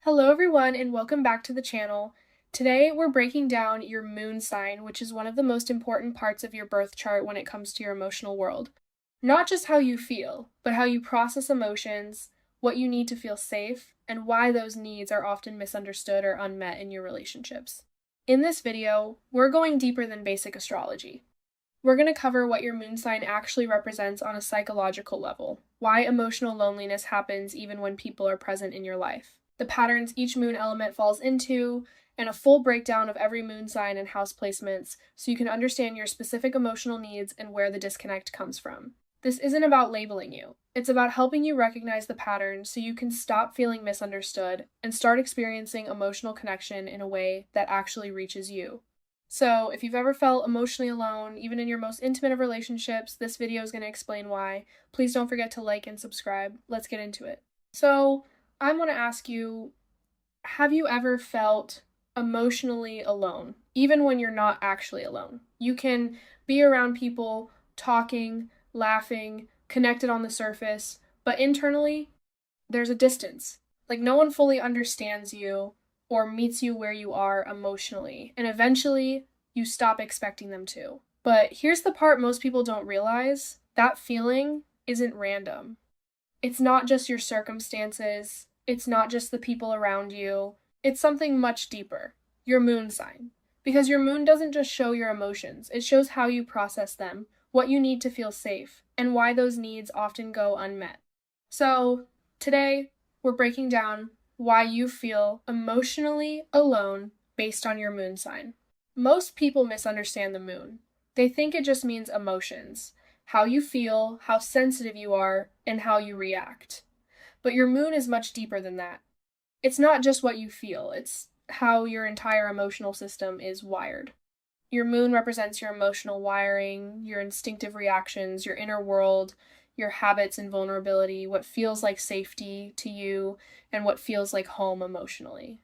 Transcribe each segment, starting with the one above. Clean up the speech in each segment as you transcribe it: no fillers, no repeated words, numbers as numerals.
Hello everyone and welcome back to the channel. Today we're breaking down your moon sign, which is one of the most important parts of your birth chart when it comes to your emotional world. Not just how you feel, but how you process emotions, what you need to feel safe, and why those needs are often misunderstood or unmet in your relationships. In this video, we're going deeper than basic astrology. We're going to cover what your moon sign actually represents on a psychological level, why emotional loneliness happens even when people are present in your life, the patterns each moon element falls into, and a full breakdown of every moon sign and house placements so you can understand your specific emotional needs and where the disconnect comes from. This isn't about labeling you. It's about helping you recognize the patterns so you can stop feeling misunderstood and start experiencing emotional connection in a way that actually reaches you. So, if you've ever felt emotionally alone, even in your most intimate of relationships, this video is going to explain why. Please don't forget to like and subscribe. Let's get into it. So, I want to ask you, have you ever felt emotionally alone, even when you're not actually alone? You can be around people, talking, laughing, connected on the surface, but internally, there's a distance. Like, no one fully understands you or meets you where you are emotionally, and eventually, you stop expecting them to. But here's the part most people don't realize. That feeling isn't random. It's not just your circumstances. It's not just the people around you. It's something much deeper, your moon sign. Because your moon doesn't just show your emotions, it shows how you process them, what you need to feel safe, and why those needs often go unmet. So, today, we're breaking down why you feel emotionally alone based on your moon sign. Most people misunderstand the moon. They think it just means emotions, how you feel, how sensitive you are, and how you react. But your moon is much deeper than that. It's not just what you feel, it's how your entire emotional system is wired. Your moon represents your emotional wiring, your instinctive reactions, your inner world, your habits and vulnerability, what feels like safety to you, and what feels like home emotionally.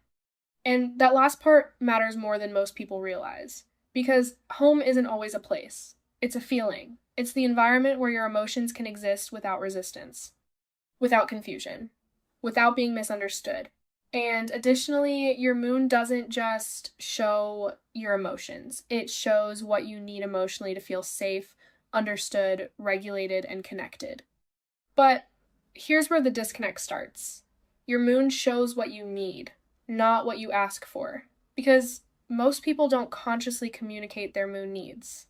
And that last part matters more than most people realize, because home isn't always a place. It's a feeling. It's the environment where your emotions can exist without resistance, without confusion, without being misunderstood. And additionally, your moon doesn't just show your emotions. It shows what you need emotionally to feel safe, understood, regulated, and connected. But here's where the disconnect starts. Your moon shows what you need, not what you ask for. Because most people don't consciously communicate their moon needs.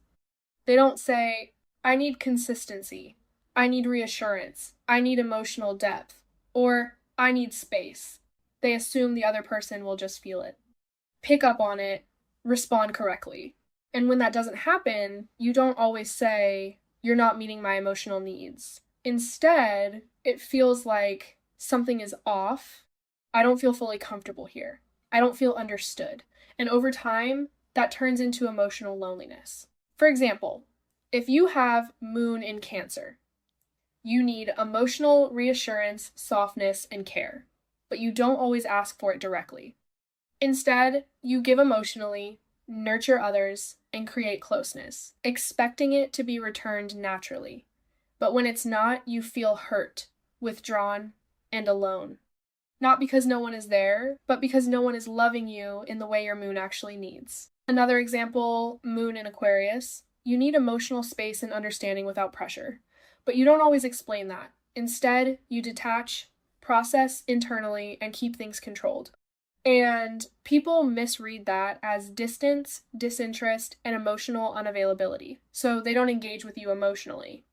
They don't say, I need consistency. I need reassurance. I need emotional depth. Or, I need space. They assume the other person will just feel it, pick up on it, respond correctly. And when that doesn't happen, you don't always say, you're not meeting my emotional needs. Instead, it feels like something is off. I don't feel fully comfortable here. I don't feel understood. And over time, that turns into emotional loneliness. For example, if you have moon in Cancer, you need emotional reassurance, softness, and care, but you don't always ask for it directly. Instead, you give emotionally, nurture others, and create closeness, expecting it to be returned naturally. But when it's not, you feel hurt, withdrawn, and alone. Not because no one is there, but because no one is loving you in the way your moon actually needs. Another example, moon in Aquarius. You need emotional space and understanding without pressure. But you don't always explain that. Instead, you detach, process internally, and keep things controlled. And people misread that as distance, disinterest, and emotional unavailability. So they don't engage with you emotionally.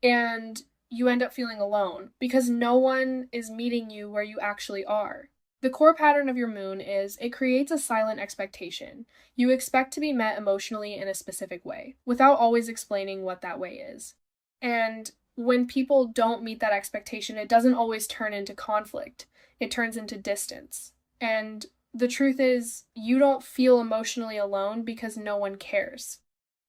And you end up feeling alone because no one is meeting you where you actually are. The core pattern of your moon is it creates a silent expectation. You expect to be met emotionally in a specific way, without always explaining what that way is. And when people don't meet that expectation, it doesn't always turn into conflict. It turns into distance. And the truth is, you don't feel emotionally alone because no one cares.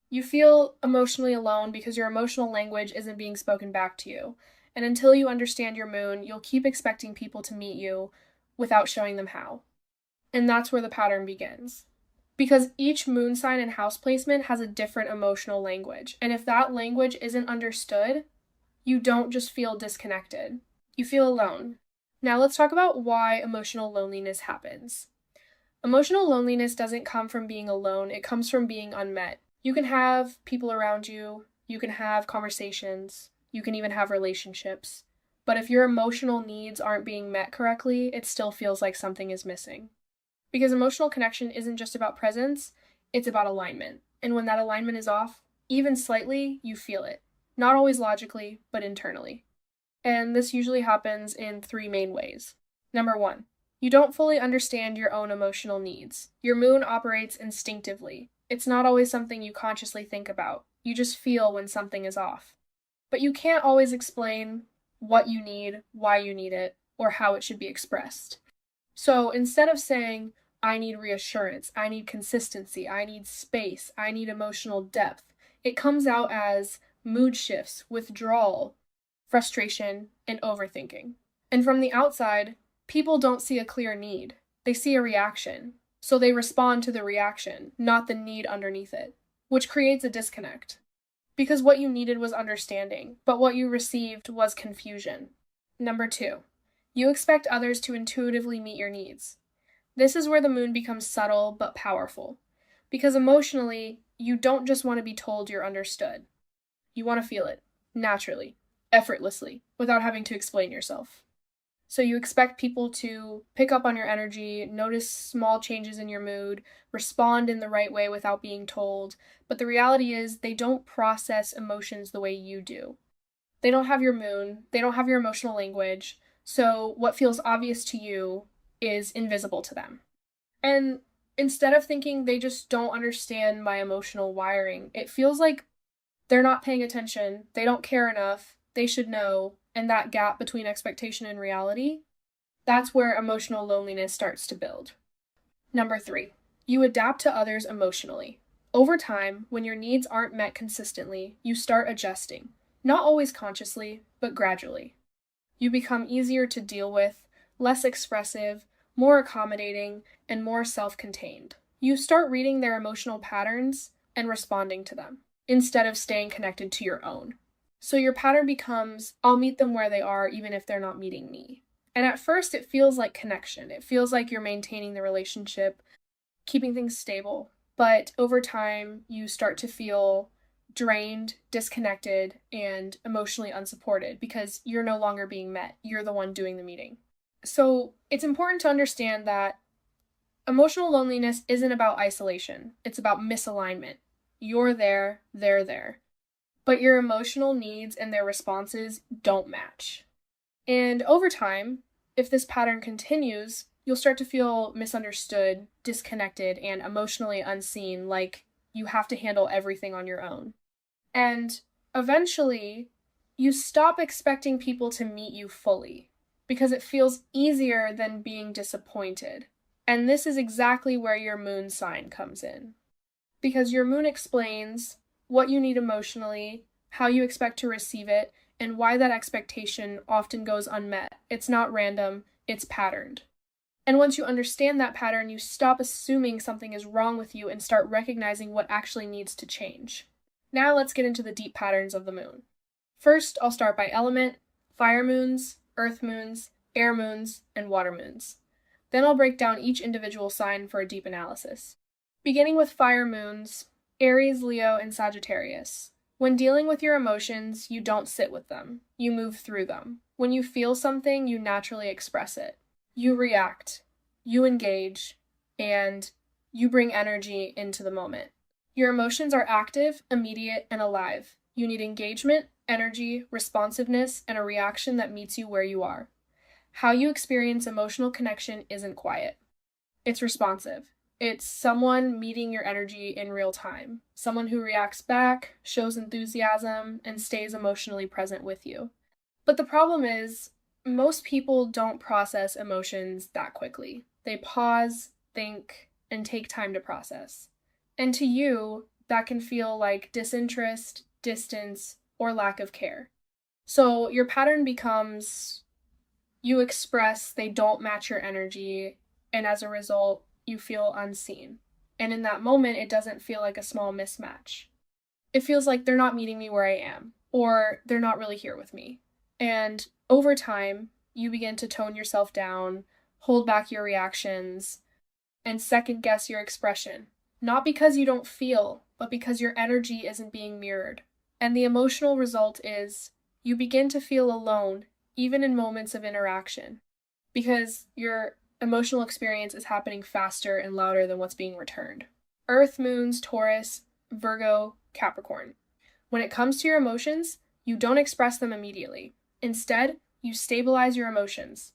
You feel emotionally alone because your emotional language isn't being spoken back to you. And until you understand your moon, you'll keep expecting people to meet you without showing them how. And that's where the pattern begins. Because each moon sign and house placement has a different emotional language. And if that language isn't understood, you don't just feel disconnected. You feel alone. Now let's talk about why emotional loneliness happens. Emotional loneliness doesn't come from being alone, it comes from being unmet. You can have people around you, you can have conversations, you can even have relationships. But if your emotional needs aren't being met correctly, it still feels like something is missing. Because emotional connection isn't just about presence, it's about alignment. And when that alignment is off, even slightly, you feel it. Not always logically, but internally. And this usually happens in 3 main ways. Number 1, you don't fully understand your own emotional needs. Your moon operates instinctively. It's not always something you consciously think about. You just feel when something is off. But you can't always explain what you need, why you need it, or how it should be expressed. So instead of saying, I need reassurance, I need consistency, I need space, I need emotional depth, it comes out as mood shifts, withdrawal, frustration, and overthinking. And from the outside, people don't see a clear need. They see a reaction. So they respond to the reaction, not the need underneath it, which creates a disconnect. Because what you needed was understanding, but what you received was confusion. Number 2, you expect others to intuitively meet your needs. This is where the moon becomes subtle but powerful. Because emotionally, you don't just want to be told you're understood. You want to feel it, naturally, effortlessly, without having to explain yourself. So you expect people to pick up on your energy, notice small changes in your mood, respond in the right way without being told, but the reality is they don't process emotions the way you do. They don't have your moon, they don't have your emotional language, so what feels obvious to you is invisible to them. And instead of thinking they just don't understand my emotional wiring, it feels like they're not paying attention, they don't care enough, they should know, and that gap between expectation and reality, that's where emotional loneliness starts to build. Number 3, you adapt to others emotionally. Over time, when your needs aren't met consistently, you start adjusting, not always consciously, but gradually. You become easier to deal with, less expressive, more accommodating, and more self-contained. You start reading their emotional patterns and responding to them, instead of staying connected to your own. So your pattern becomes, I'll meet them where they are even if they're not meeting me. And at first it feels like connection. It feels like you're maintaining the relationship, keeping things stable. But over time, you start to feel drained, disconnected, and emotionally unsupported because you're no longer being met. You're the one doing the meeting. So it's important to understand that emotional loneliness isn't about isolation. It's about misalignment. You're there, they're there. But your emotional needs and their responses don't match. And over time, if this pattern continues, you'll start to feel misunderstood, disconnected, and emotionally unseen, like you have to handle everything on your own. And eventually, you stop expecting people to meet you fully, because it feels easier than being disappointed. And this is exactly where your moon sign comes in. Because your moon explains what you need emotionally, how you expect to receive it, and why that expectation often goes unmet. It's not random, it's patterned. And once you understand that pattern, you stop assuming something is wrong with you and start recognizing what actually needs to change. Now let's get into the deep patterns of the moon. First, I'll start by element, fire moons, earth moons, air moons, and water moons. Then I'll break down each individual sign for a deep analysis. Beginning with fire moons, Aries, Leo, and Sagittarius. When dealing with your emotions, you don't sit with them. You move through them. When you feel something, you naturally express it. You react, you engage, and you bring energy into the moment. Your emotions are active, immediate, and alive. You need engagement, energy, responsiveness, and a reaction that meets you where you are. How you experience emotional connection isn't quiet. It's responsive. It's someone meeting your energy in real time. Someone who reacts back, shows enthusiasm, and stays emotionally present with you. But the problem is, most people don't process emotions that quickly. They pause, think, and take time to process. And to you, that can feel like disinterest, distance, or lack of care. So your pattern becomes, you express they don't match your energy, and as a result, you feel unseen. And in that moment, it doesn't feel like a small mismatch. It feels like they're not meeting me where I am, or they're not really here with me. And over time, you begin to tone yourself down, hold back your reactions, and second guess your expression. Not because you don't feel, but because your energy isn't being mirrored. And the emotional result is you begin to feel alone, even in moments of interaction, because your emotional experience is happening faster and louder than what's being returned. Earth moons, Taurus, Virgo, Capricorn. When it comes to your emotions, you don't express them immediately. Instead, you stabilize your emotions.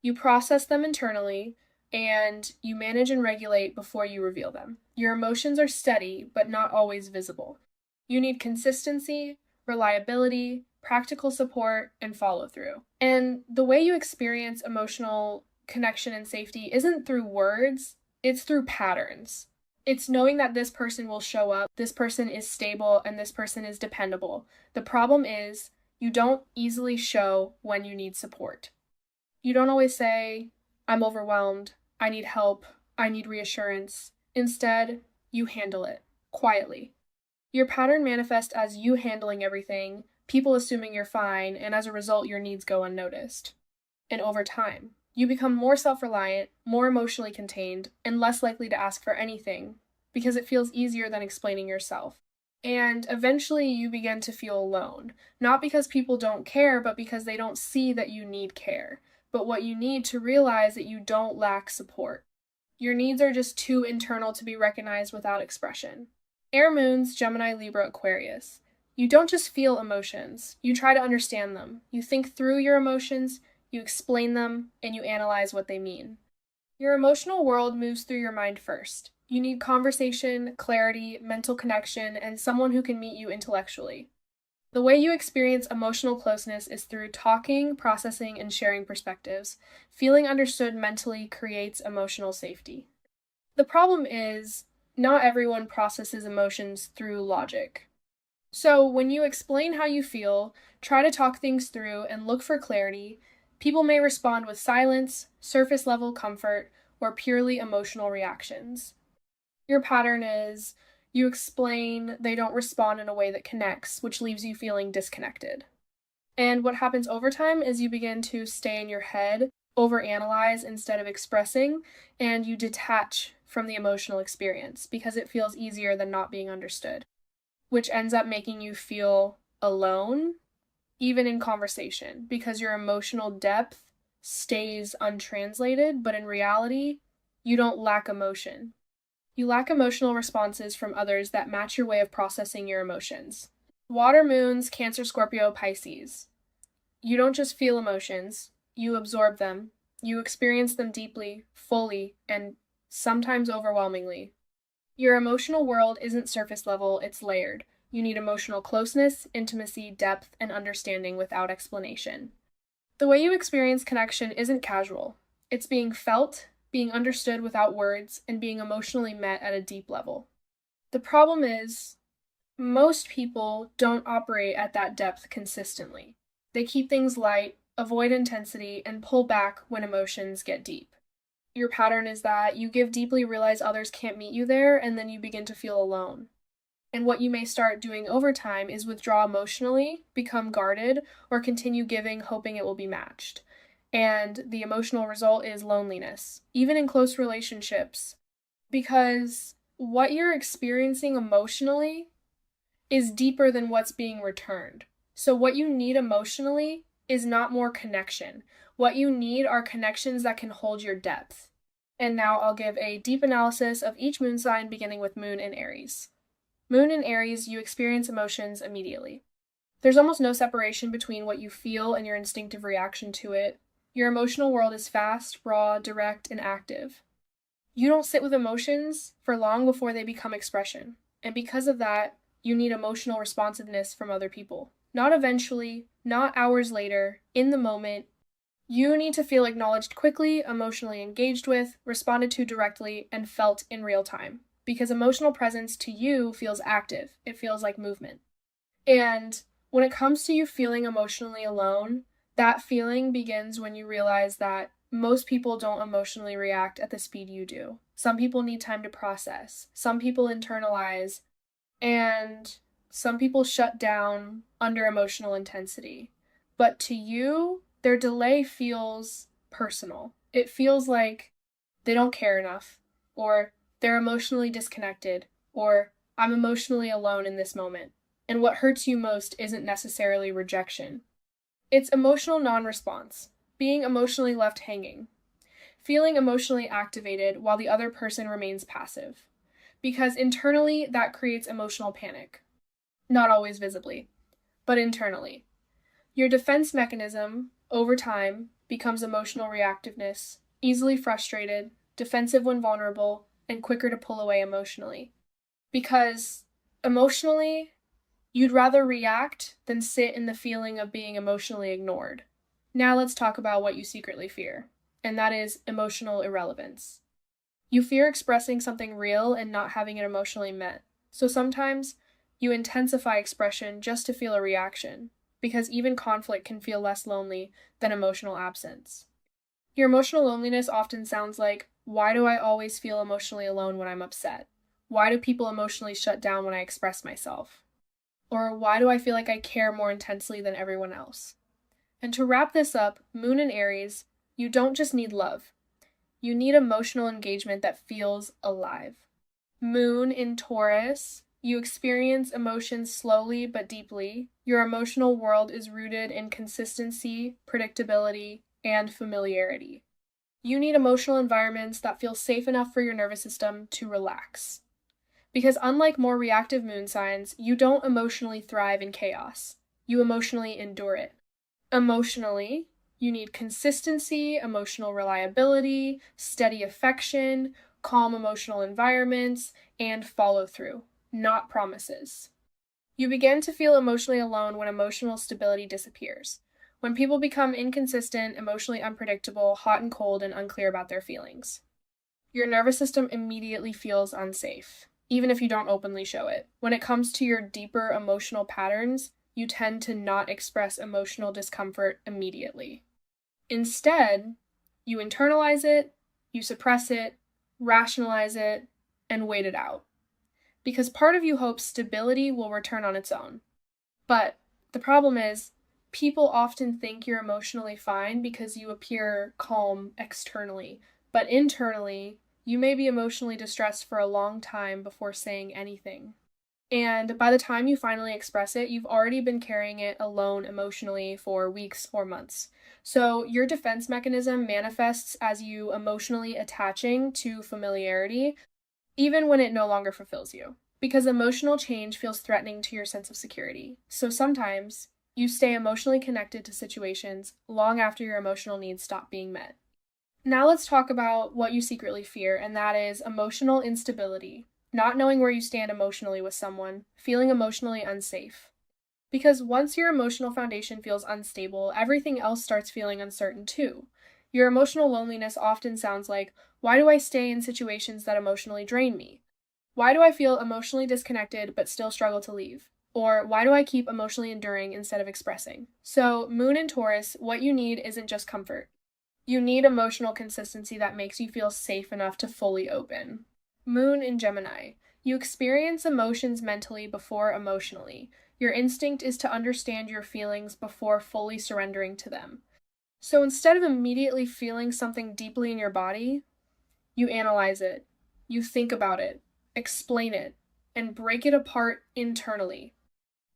You process them internally, and you manage and regulate before you reveal them. Your emotions are steady, but not always visible. You need consistency, reliability, practical support, and follow-through. And the way you experience emotional connection and safety isn't through words, it's through patterns. It's knowing that this person will show up, this person is stable, and this person is dependable. The problem is, you don't easily show when you need support. You don't always say, I'm overwhelmed, I need help, I need reassurance. Instead, you handle it, quietly. Your pattern manifests as you handling everything, people assuming you're fine, and as a result, your needs go unnoticed. And over time, you become more self-reliant, more emotionally contained, and less likely to ask for anything, because it feels easier than explaining yourself. And eventually you begin to feel alone, not because people don't care, but because they don't see that you need care, but what you need to realize that you don't lack support. Your needs are just too internal to be recognized without expression. Air moons, Gemini, Libra, Aquarius. You don't just feel emotions, you try to understand them. You think through your emotions, you explain them, and you analyze what they mean. Your emotional world moves through your mind first. You need conversation, clarity, mental connection, and someone who can meet you intellectually. The way you experience emotional closeness is through talking, processing, and sharing perspectives. Feeling understood mentally creates emotional safety. The problem is, not everyone processes emotions through logic. So when you explain how you feel, try to talk things through, and look for clarity, people may respond with silence, surface-level comfort, or purely emotional reactions. Your pattern is, you explain, they don't respond in a way that connects, which leaves you feeling disconnected. And what happens over time is you begin to stay in your head, overanalyze instead of expressing, and you detach from the emotional experience because it feels easier than not being understood, which ends up making you feel alone, even in conversation, because your emotional depth stays untranslated, but in reality, you don't lack emotion. You lack emotional responses from others that match your way of processing your emotions. Water moons, Cancer, Scorpio, Pisces. You don't just feel emotions, you absorb them. You experience them deeply, fully, and sometimes overwhelmingly. Your emotional world isn't surface level, it's layered. You need emotional closeness, intimacy, depth, and understanding without explanation. The way you experience connection isn't casual. It's being felt, being understood without words, and being emotionally met at a deep level. The problem is, most people don't operate at that depth consistently. They keep things light, avoid intensity, and pull back when emotions get deep. Your pattern is that you give deeply, realize others can't meet you there, and then you begin to feel alone. And what you may start doing over time is withdraw emotionally, become guarded, or continue giving, hoping it will be matched. And the emotional result is loneliness, even in close relationships, because what you're experiencing emotionally is deeper than what's being returned. So what you need emotionally is not more connection. What you need are connections that can hold your depth. And now I'll give a deep analysis of each moon sign, beginning with Moon in Aries. Moon in Aries, you experience emotions immediately. There's almost no separation between what you feel and your instinctive reaction to it. Your emotional world is fast, raw, direct, and active. You don't sit with emotions for long before they become expression. And because of that, you need emotional responsiveness from other people. Not eventually, not hours later, in the moment. You need to feel acknowledged quickly, emotionally engaged with, responded to directly, and felt in real time. Because emotional presence to you feels active. It feels like movement. And when it comes to you feeling emotionally alone, that feeling begins when you realize that most people don't emotionally react at the speed you do. Some people need time to process. Some people internalize. And some people shut down under emotional intensity. But to you, their delay feels personal. It feels like they don't care enough, or they're emotionally disconnected, or I'm emotionally alone in this moment. And what hurts you most isn't necessarily rejection. It's emotional non-response, being emotionally left hanging, feeling emotionally activated while the other person remains passive. Because internally, that creates emotional panic. Not always visibly, but internally. Your defense mechanism, over time, becomes emotional reactiveness, easily frustrated, defensive when vulnerable, and quicker to pull away emotionally. Because emotionally, you'd rather react than sit in the feeling of being emotionally ignored. Now let's talk about what you secretly fear, and that is emotional irrelevance. You fear expressing something real and not having it emotionally met. So sometimes you intensify expression just to feel a reaction, because even conflict can feel less lonely than emotional absence. Your emotional loneliness often sounds like, why do I always feel emotionally alone when I'm upset? Why do people emotionally shut down when I express myself? Or why do I feel like I care more intensely than everyone else? And to wrap this up, Moon in Aries, you don't just need love. You need emotional engagement that feels alive. Moon in Taurus, you experience emotions slowly but deeply. Your emotional world is rooted in consistency, predictability, and familiarity. You need emotional environments that feel safe enough for your nervous system to relax. Because unlike more reactive moon signs, you don't emotionally thrive in chaos. You emotionally endure it. Emotionally, you need consistency, emotional reliability, steady affection, calm emotional environments, and follow through, not promises. You begin to feel emotionally alone when emotional stability disappears. When people become inconsistent, emotionally unpredictable, hot and cold, and unclear about their feelings. Your nervous system immediately feels unsafe, even if you don't openly show it. When it comes to your deeper emotional patterns, you tend to not express emotional discomfort immediately. Instead, you internalize it, you suppress it, rationalize it, and wait it out. Because part of you hopes stability will return on its own. But the problem is, people often think you're emotionally fine because you appear calm externally, but internally, you may be emotionally distressed for a long time before saying anything. And by the time you finally express it, you've already been carrying it alone emotionally for weeks or months. So your defense mechanism manifests as you emotionally attaching to familiarity, even when it no longer fulfills you. Because emotional change feels threatening to your sense of security. So sometimes you stay emotionally connected to situations long after your emotional needs stop being met. Now let's talk about what you secretly fear, and that is emotional instability. Not knowing where you stand emotionally with someone, feeling emotionally unsafe. Because once your emotional foundation feels unstable, everything else starts feeling uncertain too. Your emotional loneliness often sounds like, why do I stay in situations that emotionally drain me? Why do I feel emotionally disconnected but still struggle to leave? Or why do I keep emotionally enduring instead of expressing? So, Moon in Taurus, what you need isn't just comfort. You need emotional consistency that makes you feel safe enough to fully open. Moon in Gemini, you experience emotions mentally before emotionally. Your instinct is to understand your feelings before fully surrendering to them. So instead of immediately feeling something deeply in your body, you analyze it, you think about it, explain it, and break it apart internally.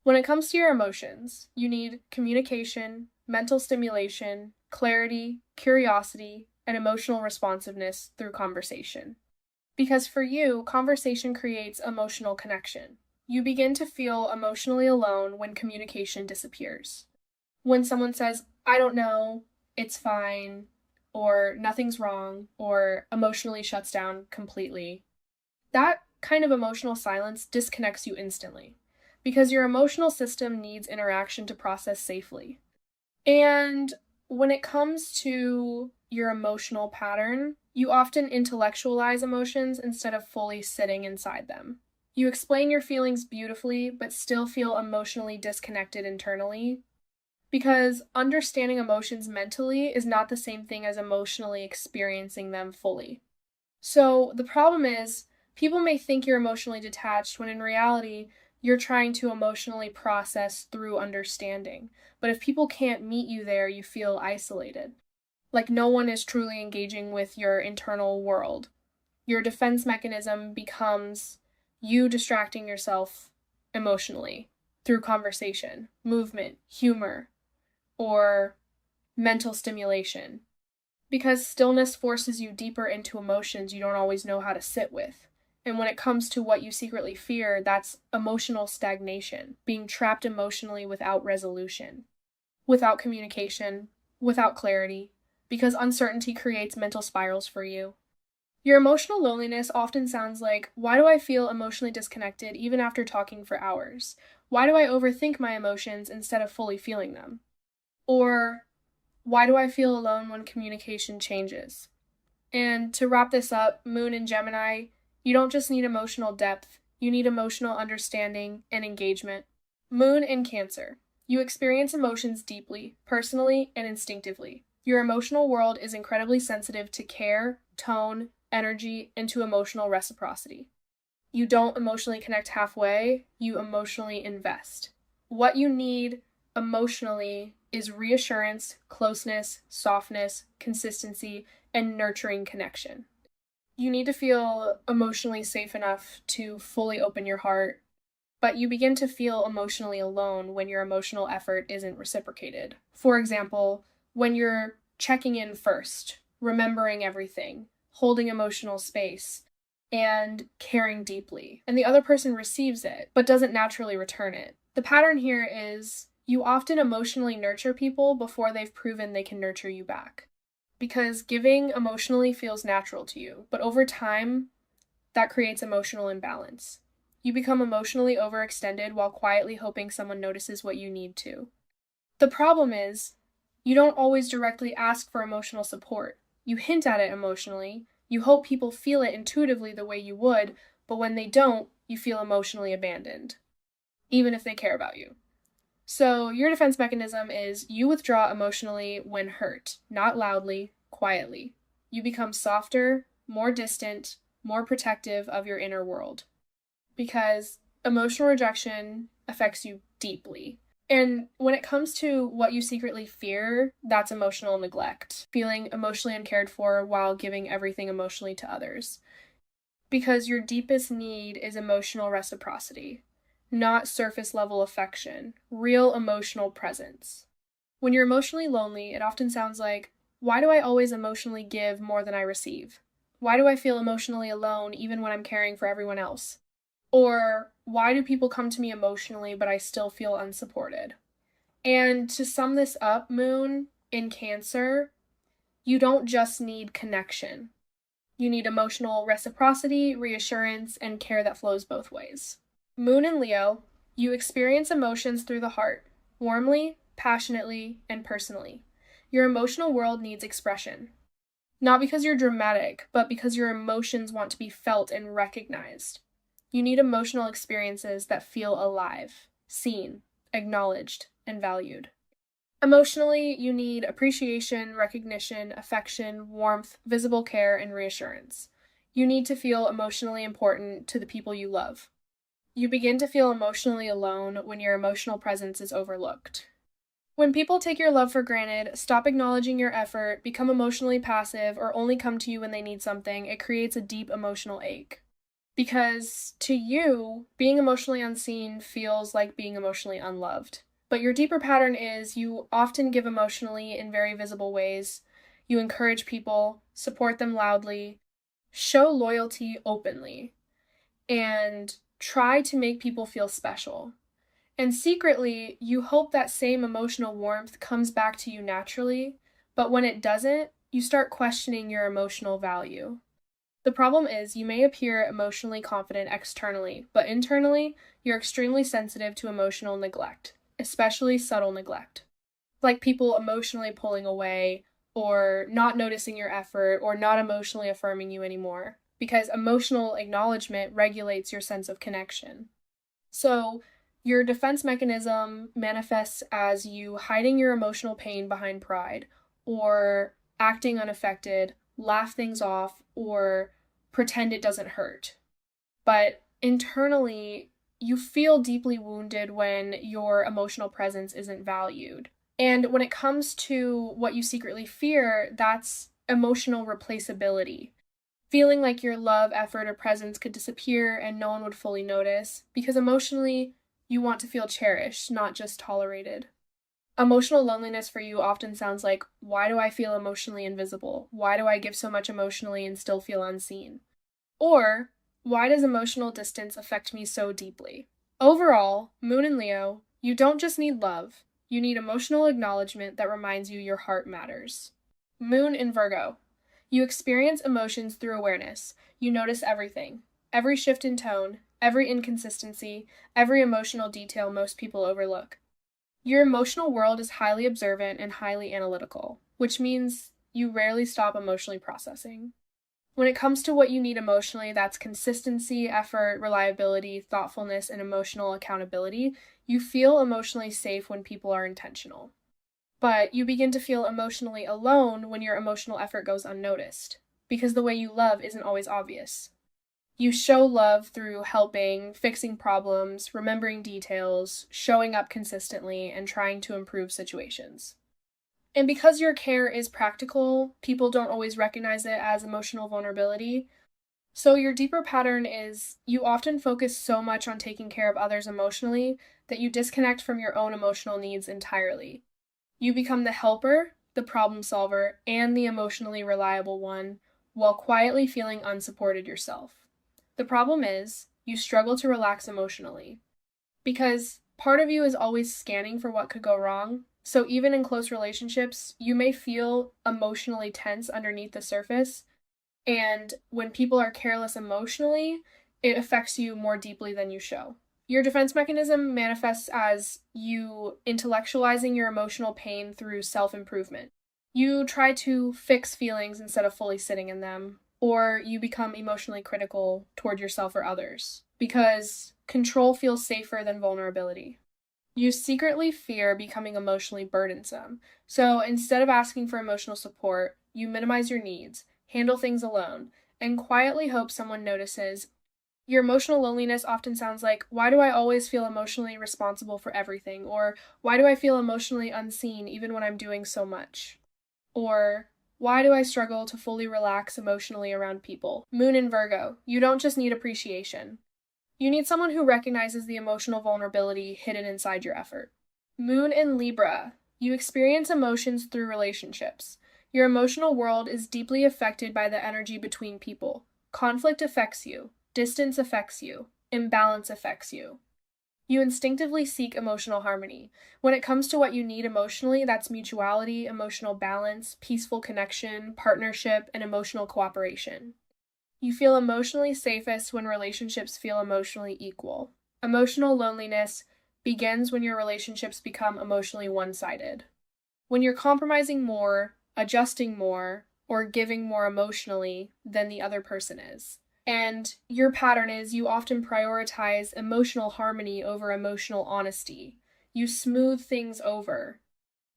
When it comes to your emotions, you need communication, mental stimulation, clarity, curiosity, and emotional responsiveness through conversation. Because for you, conversation creates emotional connection. You begin to feel emotionally alone when communication disappears. When someone says, I don't know, it's fine, or nothing's wrong, or emotionally shuts down completely, that kind of emotional silence disconnects you instantly. Because your emotional system needs interaction to process safely. And when it comes to your emotional pattern, you often intellectualize emotions instead of fully sitting inside them. You explain your feelings beautifully, but still feel emotionally disconnected internally. Because understanding emotions mentally is not the same thing as emotionally experiencing them fully. So the problem is, people may think you're emotionally detached when in reality, You're trying to emotionally process through understanding. But if people can't meet you there, you feel isolated. Like no one is truly engaging with your internal world. Your defense mechanism becomes you distracting yourself emotionally through conversation, movement, humor, or mental stimulation. Because stillness forces you deeper into emotions you don't always know how to sit with. And when it comes to what you secretly fear, that's emotional stagnation, being trapped emotionally without resolution, without communication, without clarity, because uncertainty creates mental spirals for you. Your emotional loneliness often sounds like, why do I feel emotionally disconnected even after talking for hours? Why do I overthink my emotions instead of fully feeling them? Or, why do I feel alone when communication changes? And to wrap this up, Moon in Gemini, you don't just need emotional depth, you need emotional understanding and engagement. Moon in Cancer, you experience emotions deeply, personally, and instinctively. Your emotional world is incredibly sensitive to care, tone, energy, and to emotional reciprocity. You don't emotionally connect halfway, you emotionally invest. What you need emotionally is reassurance, closeness, softness, consistency, and nurturing connection. You need to feel emotionally safe enough to fully open your heart, but you begin to feel emotionally alone when your emotional effort isn't reciprocated. For example, when you're checking in first, remembering everything, holding emotional space, and caring deeply, and the other person receives it, but doesn't naturally return it. The pattern here is you often emotionally nurture people before they've proven they can nurture you back. Because giving emotionally feels natural to you, but over time, that creates emotional imbalance. You become emotionally overextended while quietly hoping someone notices what you need to. The problem is, you don't always directly ask for emotional support. You hint at it emotionally, you hope people feel it intuitively the way you would, but when they don't, you feel emotionally abandoned, even if they care about you. So your defense mechanism is you withdraw emotionally when hurt, not loudly, quietly. You become softer, more distant, more protective of your inner world. Because emotional rejection affects you deeply. And when it comes to what you secretly fear, that's emotional neglect. Feeling emotionally uncared for while giving everything emotionally to others. Because your deepest need is emotional reciprocity, not surface level affection, real emotional presence. When you're emotionally lonely, it often sounds like, why do I always emotionally give more than I receive? Why do I feel emotionally alone even when I'm caring for everyone else? Or why do people come to me emotionally but I still feel unsupported? And to sum this up, Moon, in Cancer, you don't just need connection. You need emotional reciprocity, reassurance, and care that flows both ways. Moon in Leo, you experience emotions through the heart, warmly, passionately, and personally. Your emotional world needs expression. Not because you're dramatic, but because your emotions want to be felt and recognized. You need emotional experiences that feel alive, seen, acknowledged, and valued. Emotionally, you need appreciation, recognition, affection, warmth, visible care, and reassurance. You need to feel emotionally important to the people you love. You begin to feel emotionally alone when your emotional presence is overlooked. When people take your love for granted, stop acknowledging your effort, become emotionally passive, or only come to you when they need something, it creates a deep emotional ache. Because to you, being emotionally unseen feels like being emotionally unloved. But your deeper pattern is you often give emotionally in very visible ways. You encourage people, support them loudly, show loyalty openly, and try to make people feel special. And secretly, you hope that same emotional warmth comes back to you naturally, but when it doesn't, you start questioning your emotional value. The problem is you may appear emotionally confident externally, but internally, you're extremely sensitive to emotional neglect, especially subtle neglect. Like people emotionally pulling away, or not noticing your effort, or not emotionally affirming you anymore, because emotional acknowledgement regulates your sense of connection. So, your defense mechanism manifests as you hiding your emotional pain behind pride, or acting unaffected, laugh things off, or pretend it doesn't hurt. But internally, you feel deeply wounded when your emotional presence isn't valued. And when it comes to what you secretly fear, that's emotional replaceability. Feeling like your love, effort, or presence could disappear and no one would fully notice, because emotionally, you want to feel cherished, not just tolerated. Emotional loneliness for you often sounds like, why do I feel emotionally invisible? Why do I give so much emotionally and still feel unseen? Or, why does emotional distance affect me so deeply? Overall, Moon in Leo, you don't just need love, you need emotional acknowledgement that reminds you your heart matters. Moon in Virgo, you experience emotions through awareness. You notice everything, every shift in tone, every inconsistency, every emotional detail most people overlook. Your emotional world is highly observant and highly analytical, which means you rarely stop emotionally processing. When it comes to what you need emotionally, that's consistency, effort, reliability, thoughtfulness, and emotional accountability. You feel emotionally safe when people are intentional. But you begin to feel emotionally alone when your emotional effort goes unnoticed, because the way you love isn't always obvious. You show love through helping, fixing problems, remembering details, showing up consistently, and trying to improve situations. And because your care is practical, people don't always recognize it as emotional vulnerability. So your deeper pattern is you often focus so much on taking care of others emotionally that you disconnect from your own emotional needs entirely. You become the helper, the problem solver, and the emotionally reliable one, while quietly feeling unsupported yourself. The problem is, you struggle to relax emotionally, because part of you is always scanning for what could go wrong. So even in close relationships, you may feel emotionally tense underneath the surface, and when people are careless emotionally, it affects you more deeply than you show. Your defense mechanism manifests as you intellectualizing your emotional pain through self-improvement. You try to fix feelings instead of fully sitting in them, or you become emotionally critical toward yourself or others, because control feels safer than vulnerability. You secretly fear becoming emotionally burdensome, so instead of asking for emotional support, you minimize your needs, handle things alone, and quietly hope someone notices. Your emotional loneliness often sounds like, why do I always feel emotionally responsible for everything? Or why do I feel emotionally unseen even when I'm doing so much? Or why do I struggle to fully relax emotionally around people? Moon in Virgo, you don't just need appreciation. You need someone who recognizes the emotional vulnerability hidden inside your effort. Moon in Libra, you experience emotions through relationships. Your emotional world is deeply affected by the energy between people. Conflict affects you. Distance affects you. Imbalance affects you. You instinctively seek emotional harmony. When it comes to what you need emotionally, that's mutuality, emotional balance, peaceful connection, partnership, and emotional cooperation. You feel emotionally safest when relationships feel emotionally equal. Emotional loneliness begins when your relationships become emotionally one-sided. When you're compromising more, adjusting more, or giving more emotionally than the other person is. And your pattern is you often prioritize emotional harmony over emotional honesty. You smooth things over,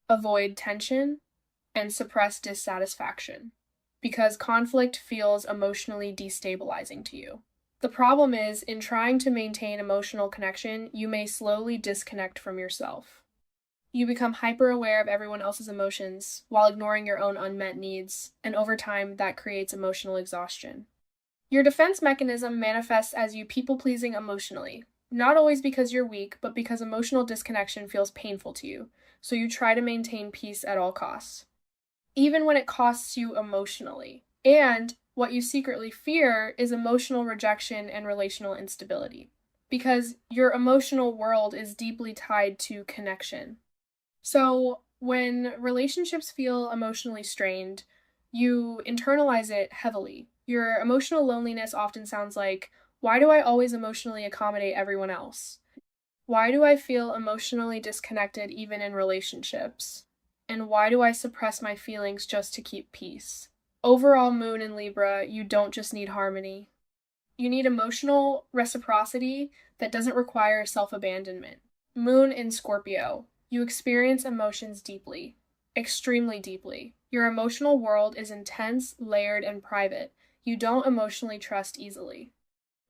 avoid tension, and suppress dissatisfaction, because conflict feels emotionally destabilizing to you. The problem is, in trying to maintain emotional connection, you may slowly disconnect from yourself. You become hyper aware of everyone else's emotions while ignoring your own unmet needs, and over time, that creates emotional exhaustion. Your defense mechanism manifests as you people-pleasing emotionally, not always because you're weak, but because emotional disconnection feels painful to you, so you try to maintain peace at all costs, even when it costs you emotionally. And what you secretly fear is emotional rejection and relational instability, because your emotional world is deeply tied to connection. So when relationships feel emotionally strained, you internalize it heavily. Your emotional loneliness often sounds like, why do I always emotionally accommodate everyone else? Why do I feel emotionally disconnected even in relationships? And why do I suppress my feelings just to keep peace? Overall, Moon in Libra, you don't just need harmony. You need emotional reciprocity that doesn't require self-abandonment. Moon in Scorpio, you experience emotions deeply, extremely deeply. Your emotional world is intense, layered, and private. You don't emotionally trust easily.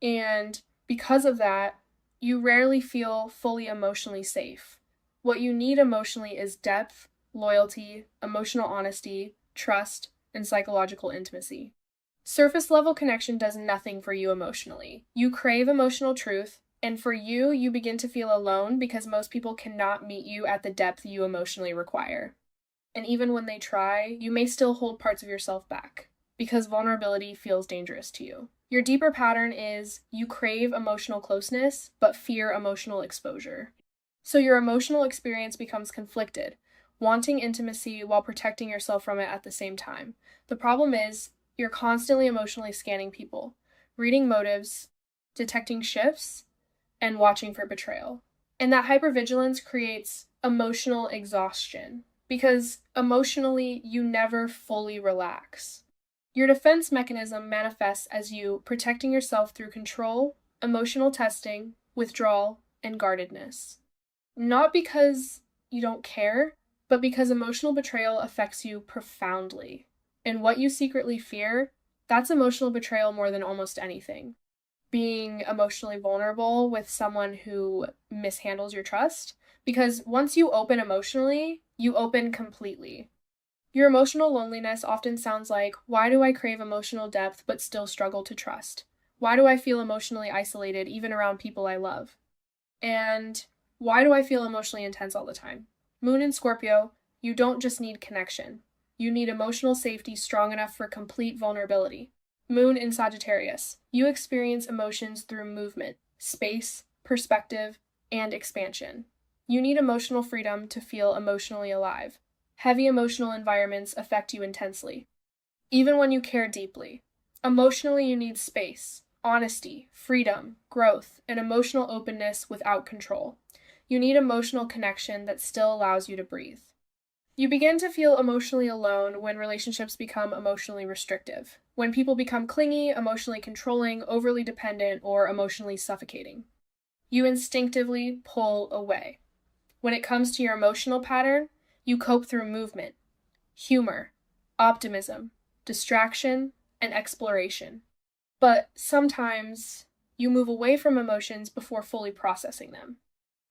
And because of that, you rarely feel fully emotionally safe. What you need emotionally is depth, loyalty, emotional honesty, trust, and psychological intimacy. Surface level connection does nothing for you emotionally. You crave emotional truth, and for you, you begin to feel alone because most people cannot meet you at the depth you emotionally require. And even when they try, you may still hold parts of yourself back because vulnerability feels dangerous to you. Your deeper pattern is you crave emotional closeness, but fear emotional exposure. So your emotional experience becomes conflicted, wanting intimacy while protecting yourself from it at the same time. The problem is, you're constantly emotionally scanning people, reading motives, detecting shifts, and watching for betrayal. And that hypervigilance creates emotional exhaustion because emotionally you never fully relax. Your defense mechanism manifests as you protecting yourself through control, emotional testing, withdrawal, and guardedness. Not because you don't care, but because emotional betrayal affects you profoundly. And what you secretly fear, that's emotional betrayal more than almost anything. Being emotionally vulnerable with someone who mishandles your trust, because once you open emotionally, you open completely. Your emotional loneliness often sounds like, why do I crave emotional depth but still struggle to trust? Why do I feel emotionally isolated even around people I love? And why do I feel emotionally intense all the time? Moon in Scorpio, you don't just need connection. You need emotional safety strong enough for complete vulnerability. Moon in Sagittarius, you experience emotions through movement, space, perspective, and expansion. You need emotional freedom to feel emotionally alive. Heavy emotional environments affect you intensely, even when you care deeply. Emotionally, you need space, honesty, freedom, growth, and emotional openness without control. You need emotional connection that still allows you to breathe. You begin to feel emotionally alone when relationships become emotionally restrictive, when people become clingy, emotionally controlling, overly dependent, or emotionally suffocating. You instinctively pull away. When it comes to your emotional pattern, you cope through movement, humor, optimism, distraction, and exploration. But sometimes you move away from emotions before fully processing them.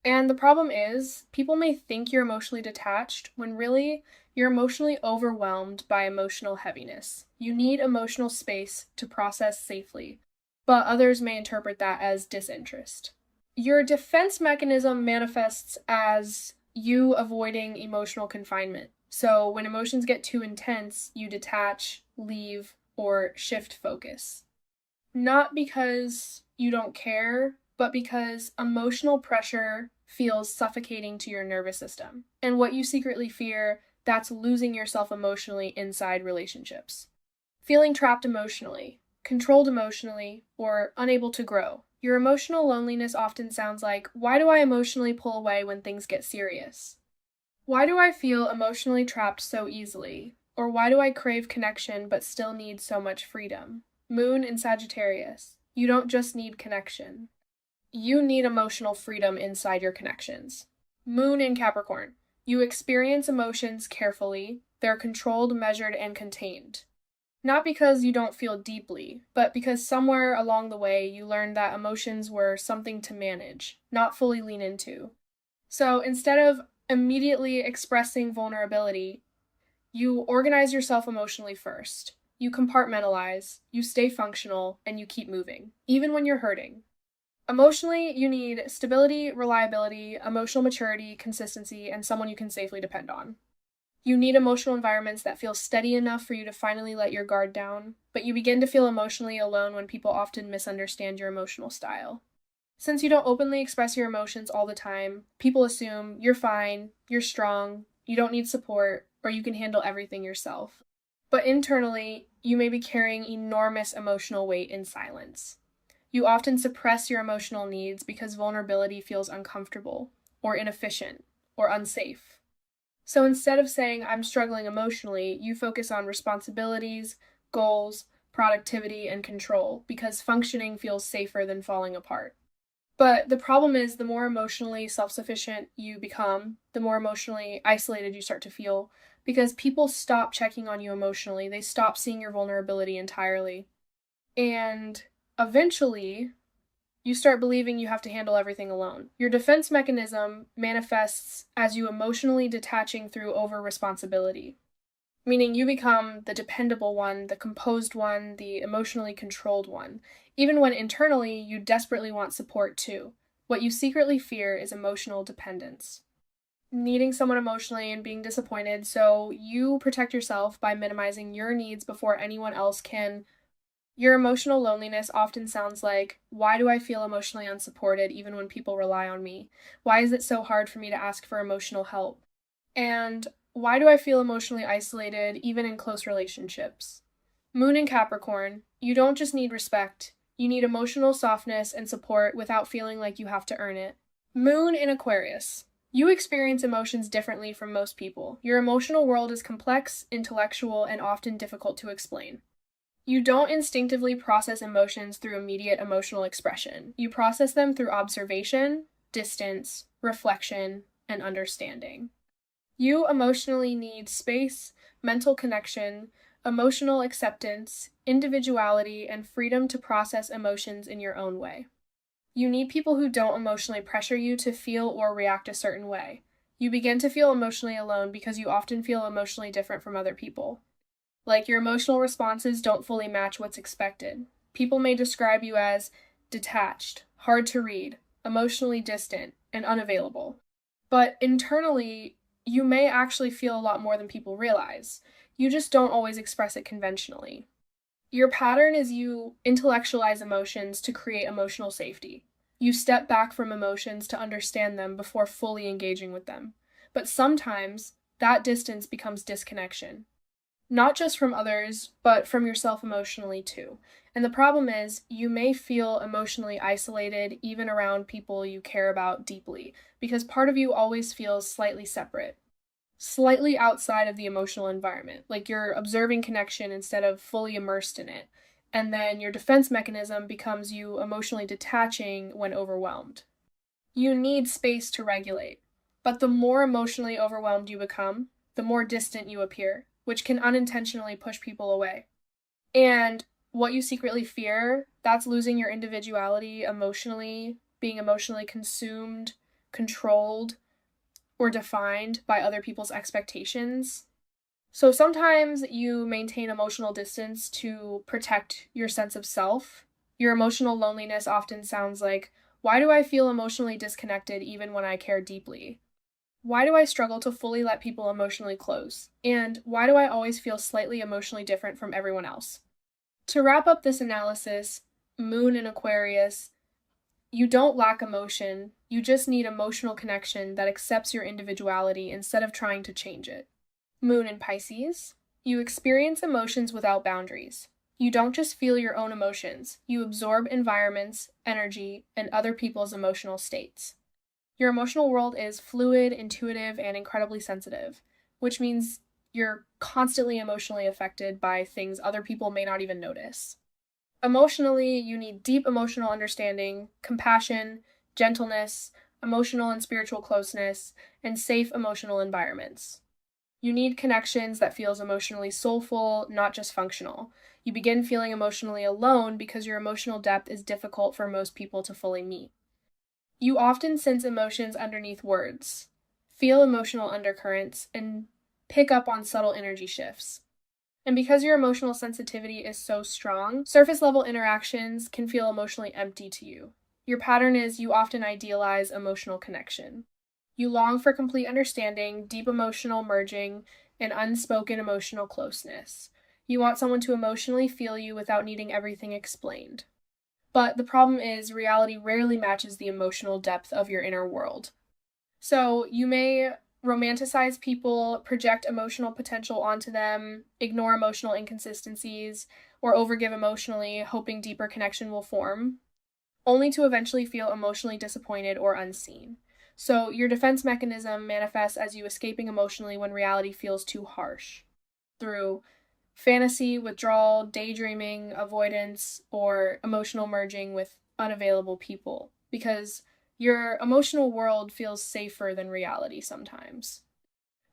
And the problem is, people may think you're emotionally detached when really you're emotionally overwhelmed by emotional heaviness. You need emotional space to process safely, but others may interpret that as disinterest. Your defense mechanism manifests as you avoiding emotional confinement. So when emotions get too intense, you detach, leave, or shift focus. Not because you don't care, but because emotional pressure feels suffocating to your nervous system. And what you secretly fear, that's losing yourself emotionally inside relationships. Feeling trapped emotionally, controlled emotionally, or unable to grow. Your emotional loneliness often sounds like, why do I emotionally pull away when things get serious? Why do I feel emotionally trapped so easily? Or why do I crave connection but still need so much freedom? Moon in Sagittarius, you don't just need connection. You need emotional freedom inside your connections. Moon in Capricorn, you experience emotions carefully. They're controlled, measured, and contained. Not because you don't feel deeply, but because somewhere along the way you learned that emotions were something to manage, not fully lean into. So instead of immediately expressing vulnerability, you organize yourself emotionally first. You compartmentalize, you stay functional, and you keep moving, even when you're hurting. Emotionally, you need stability, reliability, emotional maturity, consistency, and someone you can safely depend on. You need emotional environments that feel steady enough for you to finally let your guard down, but you begin to feel emotionally alone when people often misunderstand your emotional style. Since you don't openly express your emotions all the time, people assume you're fine, you're strong, you don't need support, or you can handle everything yourself. But internally, you may be carrying enormous emotional weight in silence. You often suppress your emotional needs because vulnerability feels uncomfortable, or inefficient, or unsafe. So instead of saying, I'm struggling emotionally, you focus on responsibilities, goals, productivity, and control because functioning feels safer than falling apart. But the problem is, the more emotionally self-sufficient you become, the more emotionally isolated you start to feel because people stop checking on you emotionally. They stop seeing your vulnerability entirely. And eventually, You start believing you have to handle everything alone. Your defense mechanism manifests as you emotionally detaching through over-responsibility, meaning you become the dependable one, the composed one, the emotionally controlled one, even when internally you desperately want support too. What you secretly fear is emotional dependence. Needing someone emotionally and being disappointed, so you protect yourself by minimizing your needs before anyone else can. Your emotional loneliness often sounds like, why do I feel emotionally unsupported even when people rely on me? Why is it so hard for me to ask for emotional help? And why do I feel emotionally isolated even in close relationships? Moon in Capricorn, you don't just need respect, you need emotional softness and support without feeling like you have to earn it. Moon in Aquarius, you experience emotions differently from most people. Your emotional world is complex, intellectual, and often difficult to explain. You don't instinctively process emotions through immediate emotional expression. You process them through observation, distance, reflection, and understanding. You emotionally need space, mental connection, emotional acceptance, individuality, and freedom to process emotions in your own way. You need people who don't emotionally pressure you to feel or react a certain way. You begin to feel emotionally alone because you often feel emotionally different from other people. Like, your emotional responses don't fully match what's expected. People may describe you as detached, hard to read, emotionally distant, and unavailable. But internally, you may actually feel a lot more than people realize. You just don't always express it conventionally. Your pattern is you intellectualize emotions to create emotional safety. You step back from emotions to understand them before fully engaging with them. But sometimes, that distance becomes disconnection. Not just from others, but from yourself emotionally too. And the problem is, you may feel emotionally isolated even around people you care about deeply, because part of you always feels slightly separate, slightly outside of the emotional environment, like you're observing connection instead of fully immersed in it. And then your defense mechanism becomes you emotionally detaching when overwhelmed. You need space to regulate, but the more emotionally overwhelmed you become, the more distant you appear, which can unintentionally push people away. And what you secretly fear, that's losing your individuality emotionally, being emotionally consumed, controlled, or defined by other people's expectations. So sometimes you maintain emotional distance to protect your sense of self. Your emotional loneliness often sounds like, why do I feel emotionally disconnected even when I care deeply? Why do I struggle to fully let people emotionally close? And why do I always feel slightly emotionally different from everyone else? To wrap up this analysis, Moon in Aquarius, you don't lack emotion, you just need emotional connection that accepts your individuality instead of trying to change it. Moon in Pisces, you experience emotions without boundaries. You don't just feel your own emotions, you absorb environments, energy, and other people's emotional states. Your emotional world is fluid, intuitive, and incredibly sensitive, which means you're constantly emotionally affected by things other people may not even notice. Emotionally, you need deep emotional understanding, compassion, gentleness, emotional and spiritual closeness, and safe emotional environments. You need connections that feels emotionally soulful, not just functional. You begin feeling emotionally alone because your emotional depth is difficult for most people to fully meet. You often sense emotions underneath words, feel emotional undercurrents, and pick up on subtle energy shifts. And because your emotional sensitivity is so strong, surface level interactions can feel emotionally empty to you. Your pattern is you often idealize emotional connection. You long for complete understanding, deep emotional merging, and unspoken emotional closeness. You want someone to emotionally feel you without needing everything explained. But the problem is, reality rarely matches the emotional depth of your inner world. So you may romanticize people, project emotional potential onto them, ignore emotional inconsistencies, or overgive emotionally, hoping deeper connection will form, only to eventually feel emotionally disappointed or unseen. So your defense mechanism manifests as you escaping emotionally when reality feels too harsh, through fantasy, withdrawal, daydreaming, avoidance, or emotional merging with unavailable people, because your emotional world feels safer than reality sometimes.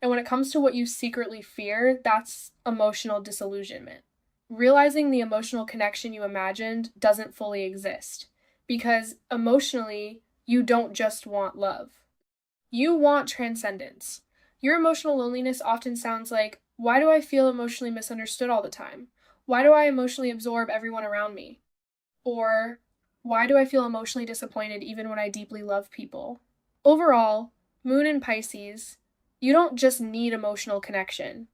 And when it comes to what you secretly fear, that's emotional disillusionment. Realizing the emotional connection you imagined doesn't fully exist, because emotionally, you don't just want love. You want transcendence. Your emotional loneliness often sounds like, why do I feel emotionally misunderstood all the time? Why do I emotionally absorb everyone around me? Or, why do I feel emotionally disappointed even when I deeply love people? Overall, Moon in Pisces, you don't just need emotional connection.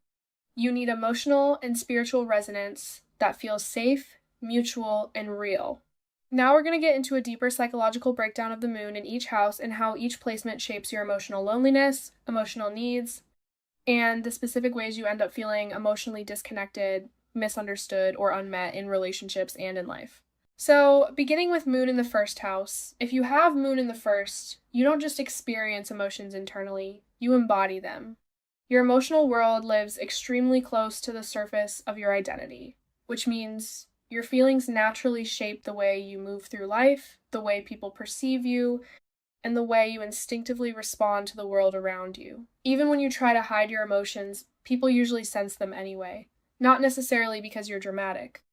You need emotional and spiritual resonance that feels safe, mutual, and real. Now we're going to get into a deeper psychological breakdown of the moon in each house and how each placement shapes your emotional loneliness, emotional needs, and the specific ways you end up feeling emotionally disconnected, misunderstood, or unmet in relationships and in life. So, beginning with moon in the first house, if you have moon in the first, you don't just experience emotions internally, you embody them. Your emotional world lives extremely close to the surface of your identity, which means your feelings naturally shape the way you move through life, the way people perceive you, and the way you instinctively respond to the world around you. Even when you try to hide your emotions, people usually sense them anyway, not necessarily because you're dramatic,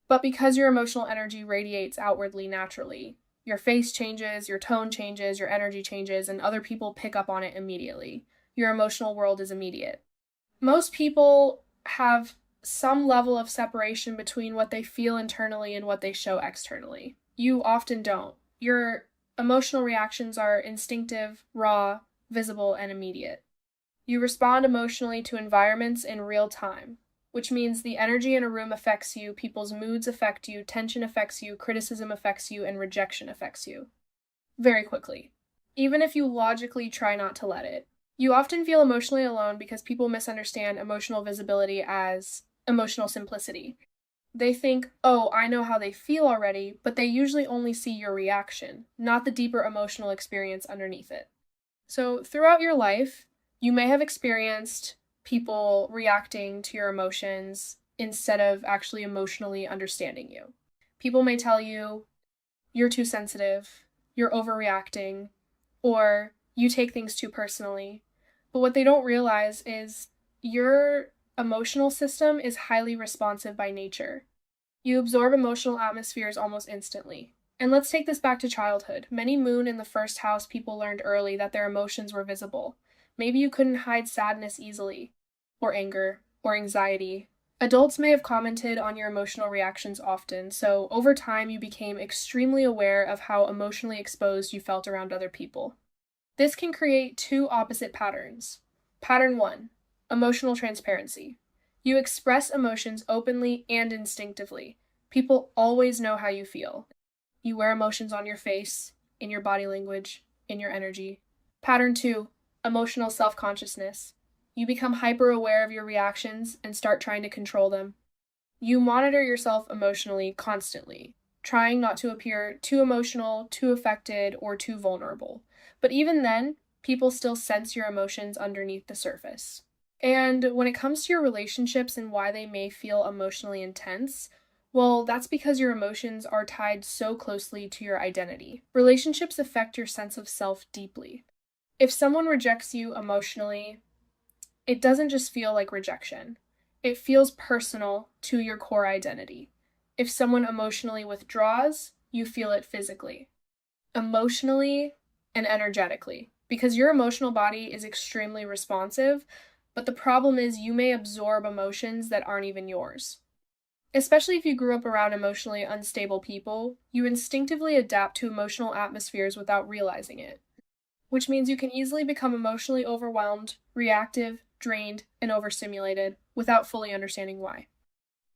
but because your emotional energy radiates outwardly naturally. Your face changes, your tone changes, your energy changes, and other people pick up on it immediately. Your emotional world is immediate. Most people have some level of separation between what they feel internally and what they show externally. You often don't. Your emotional reactions are instinctive, raw, visible, and immediate. You respond emotionally to environments in real time, which means the energy in a room affects you, people's moods affect you, tension affects you, criticism affects you, and rejection affects you. Very quickly. Even if you logically try not to let it. You often feel emotionally alone because people misunderstand emotional visibility as emotional simplicity. They think, oh, I know how they feel already, but they usually only see your reaction, not the deeper emotional experience underneath it. So throughout your life, you may have experienced people reacting to your emotions instead of actually emotionally understanding you. People may tell you, you're too sensitive, you're overreacting, or you take things too personally. But what they don't realize is your emotional system is highly responsive by nature. You absorb emotional atmospheres almost instantly. And let's take this back to childhood. Many moon in the first house people learned early that their emotions were visible. Maybe you couldn't hide sadness easily, or anger, or anxiety. Adults may have commented on your emotional reactions often, so over time you became extremely aware of how emotionally exposed you felt around other people. This can create two opposite patterns. Pattern 1, emotional transparency. You express emotions openly and instinctively. People always know how you feel. You wear emotions on your face, in your body language, in your energy. Pattern 2, emotional self-consciousness. You become hyper-aware of your reactions and start trying to control them. You monitor yourself emotionally constantly, trying not to appear too emotional, too affected, or too vulnerable. But even then, people still sense your emotions underneath the surface. And when it comes to your relationships and why they may feel emotionally intense, well, that's because your emotions are tied so closely to your identity. Relationships affect your sense of self deeply. If someone rejects you emotionally, it doesn't just feel like rejection. It feels personal to your core identity. If someone emotionally withdraws, you feel it physically, emotionally, and energetically, because your emotional body is extremely responsive, but the problem is you may absorb emotions that aren't even yours. Especially if you grew up around emotionally unstable people, you instinctively adapt to emotional atmospheres without realizing it, which means you can easily become emotionally overwhelmed, reactive, drained, and overstimulated without fully understanding why.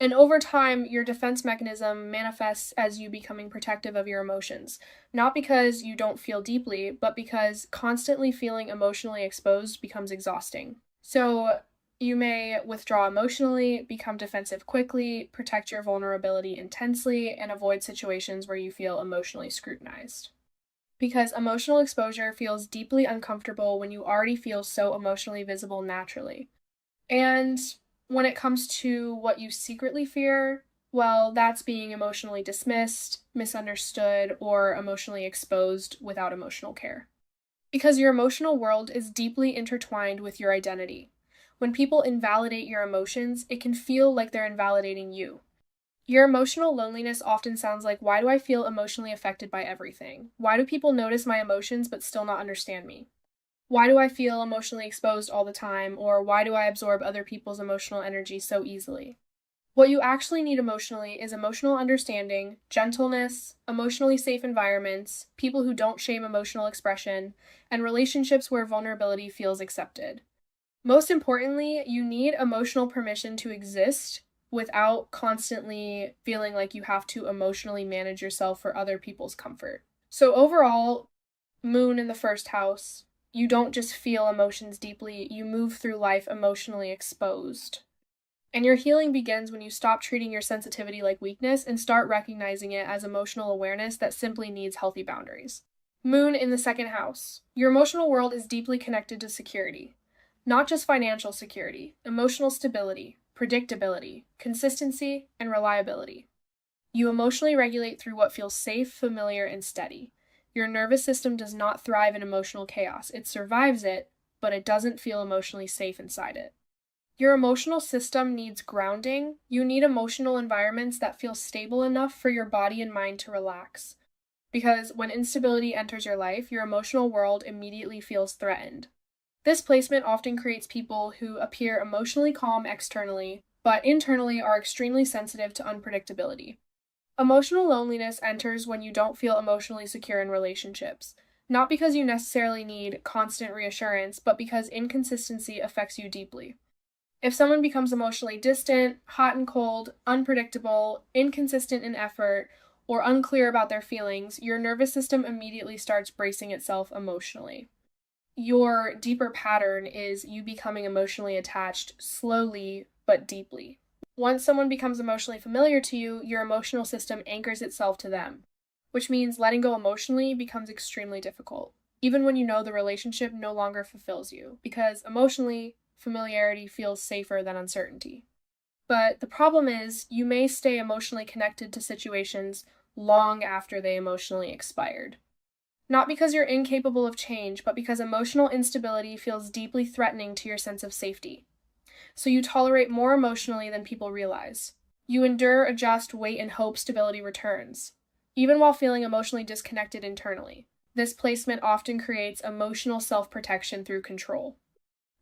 And over time, your defense mechanism manifests as you becoming protective of your emotions, not because you don't feel deeply, but because constantly feeling emotionally exposed becomes exhausting. So you may withdraw emotionally, become defensive quickly, protect your vulnerability intensely, and avoid situations where you feel emotionally scrutinized. Because emotional exposure feels deeply uncomfortable when you already feel so emotionally visible naturally. And when it comes to what you secretly fear, well, that's being emotionally dismissed, misunderstood, or emotionally exposed without emotional care. Because your emotional world is deeply intertwined with your identity. When people invalidate your emotions, it can feel like they're invalidating you. Your emotional loneliness often sounds like, why do I feel emotionally affected by everything? Why do people notice my emotions but still not understand me? Why do I feel emotionally exposed all the time? Or why do I absorb other people's emotional energy so easily? What you actually need emotionally is emotional understanding, gentleness, emotionally safe environments, people who don't shame emotional expression, and relationships where vulnerability feels accepted. Most importantly, you need emotional permission to exist without constantly feeling like you have to emotionally manage yourself for other people's comfort. So overall, Moon in the first house, you don't just feel emotions deeply, you move through life emotionally exposed. And your healing begins when you stop treating your sensitivity like weakness and start recognizing it as emotional awareness that simply needs healthy boundaries. Moon in the second house. Your emotional world is deeply connected to security. Not just financial security, emotional stability, predictability, consistency, and reliability. You emotionally regulate through what feels safe, familiar, and steady. Your nervous system does not thrive in emotional chaos. It survives it, but it doesn't feel emotionally safe inside it. Your emotional system needs grounding. You need emotional environments that feel stable enough for your body and mind to relax. Because when instability enters your life, your emotional world immediately feels threatened. This placement often creates people who appear emotionally calm externally, but internally are extremely sensitive to unpredictability. Emotional loneliness enters when you don't feel emotionally secure in relationships. Not because you necessarily need constant reassurance, but because inconsistency affects you deeply. If someone becomes emotionally distant, hot and cold, unpredictable, inconsistent in effort, or unclear about their feelings, your nervous system immediately starts bracing itself emotionally. Your deeper pattern is you becoming emotionally attached slowly but deeply. Once someone becomes emotionally familiar to you, your emotional system anchors itself to them, which means letting go emotionally becomes extremely difficult, even when you know the relationship no longer fulfills you, because emotionally, familiarity feels safer than uncertainty. But the problem is, you may stay emotionally connected to situations long after they emotionally expired. Not because you're incapable of change, but because emotional instability feels deeply threatening to your sense of safety. So you tolerate more emotionally than people realize. You endure, adjust, wait, and hope stability returns, even while feeling emotionally disconnected internally. This placement often creates emotional self-protection through control.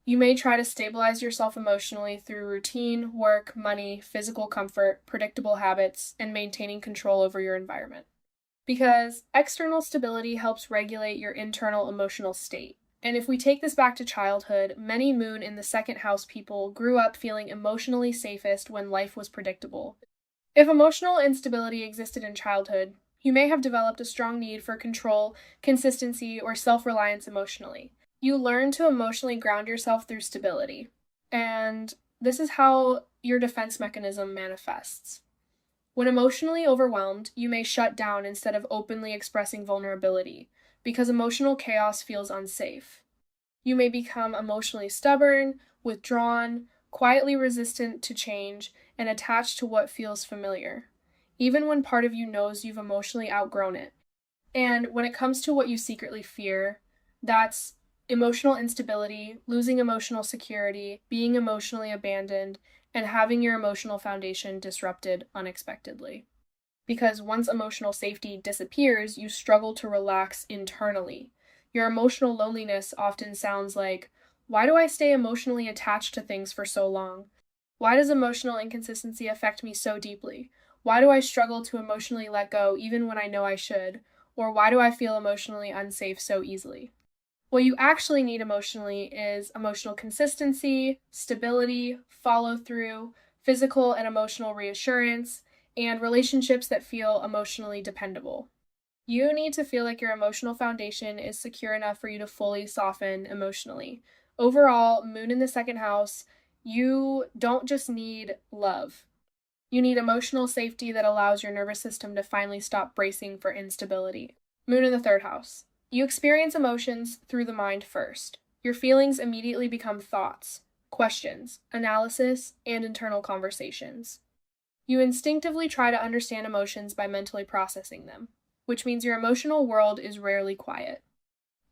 You may try to stabilize yourself emotionally through routine, work, money, physical comfort, predictable habits, and maintaining control over your environment. Because external stability helps regulate your internal emotional state. And if we take this back to childhood, many Moon in the second house people grew up feeling emotionally safest when life was predictable. If emotional instability existed in childhood, you may have developed a strong need for control, consistency, or self-reliance emotionally. You learn to emotionally ground yourself through stability. And this is how your defense mechanism manifests. When emotionally overwhelmed, you may shut down instead of openly expressing vulnerability, because emotional chaos feels unsafe. You may become emotionally stubborn, withdrawn, quietly resistant to change, and attached to what feels familiar, even when part of you knows you've emotionally outgrown it. And when it comes to what you secretly fear, that's emotional instability, losing emotional security, being emotionally abandoned, and having your emotional foundation disrupted unexpectedly. Because once emotional safety disappears, you struggle to relax internally. Your emotional loneliness often sounds like, why do I stay emotionally attached to things for so long? Why does emotional inconsistency affect me so deeply? Why do I struggle to emotionally let go even when I know I should? Or why do I feel emotionally unsafe so easily? What you actually need emotionally is emotional consistency, stability, follow through, physical and emotional reassurance, and relationships that feel emotionally dependable. You need to feel like your emotional foundation is secure enough for you to fully soften emotionally. Overall, Moon in the second house, you don't just need love. You need emotional safety that allows your nervous system to finally stop bracing for instability. Moon in the third house. You experience emotions through the mind first. Your feelings immediately become thoughts, questions, analysis, and internal conversations. You instinctively try to understand emotions by mentally processing them, which means your emotional world is rarely quiet.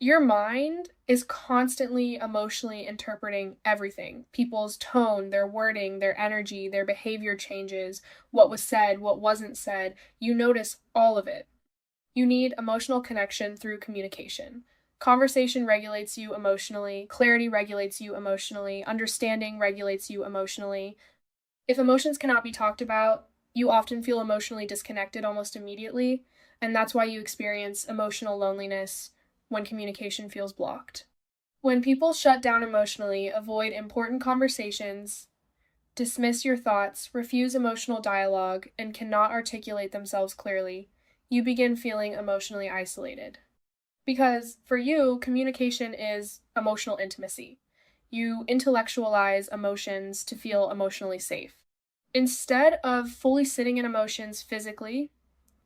Your mind is constantly emotionally interpreting everything. People's tone, their wording, their energy, their behavior changes, what was said, what wasn't said. You notice all of it. You need emotional connection through communication. Conversation regulates you emotionally, clarity regulates you emotionally, understanding regulates you emotionally. If emotions cannot be talked about, you often feel emotionally disconnected almost immediately, and that's why you experience emotional loneliness when communication feels blocked. When people shut down emotionally, avoid important conversations, dismiss your thoughts, refuse emotional dialogue, and cannot articulate themselves clearly, you begin feeling emotionally isolated. Because for you, communication is emotional intimacy. You intellectualize emotions to feel emotionally safe. Instead of fully sitting in emotions physically,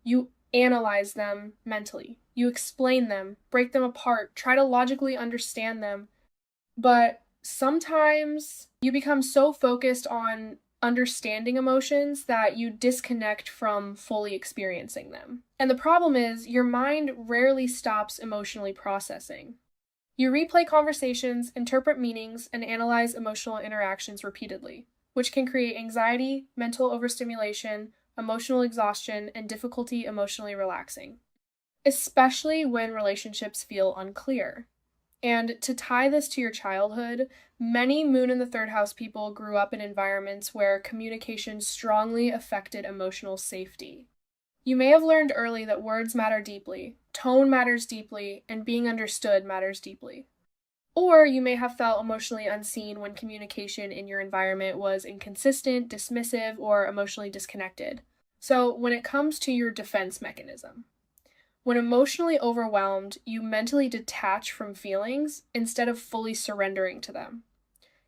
you analyze them mentally. You explain them, break them apart, try to logically understand them. But sometimes you become so focused on understanding emotions that you disconnect from fully experiencing them. And the problem is, your mind rarely stops emotionally processing. You replay conversations, interpret meanings, and analyze emotional interactions repeatedly, which can create anxiety, mental overstimulation, emotional exhaustion, and difficulty emotionally relaxing, especially when relationships feel unclear. And to tie this to your childhood, many Moon in the third house people grew up in environments where communication strongly affected emotional safety. You may have learned early that words matter deeply, tone matters deeply, and being understood matters deeply. Or you may have felt emotionally unseen when communication in your environment was inconsistent, dismissive, or emotionally disconnected. So, when it comes to your defense mechanism, when emotionally overwhelmed, you mentally detach from feelings instead of fully surrendering to them.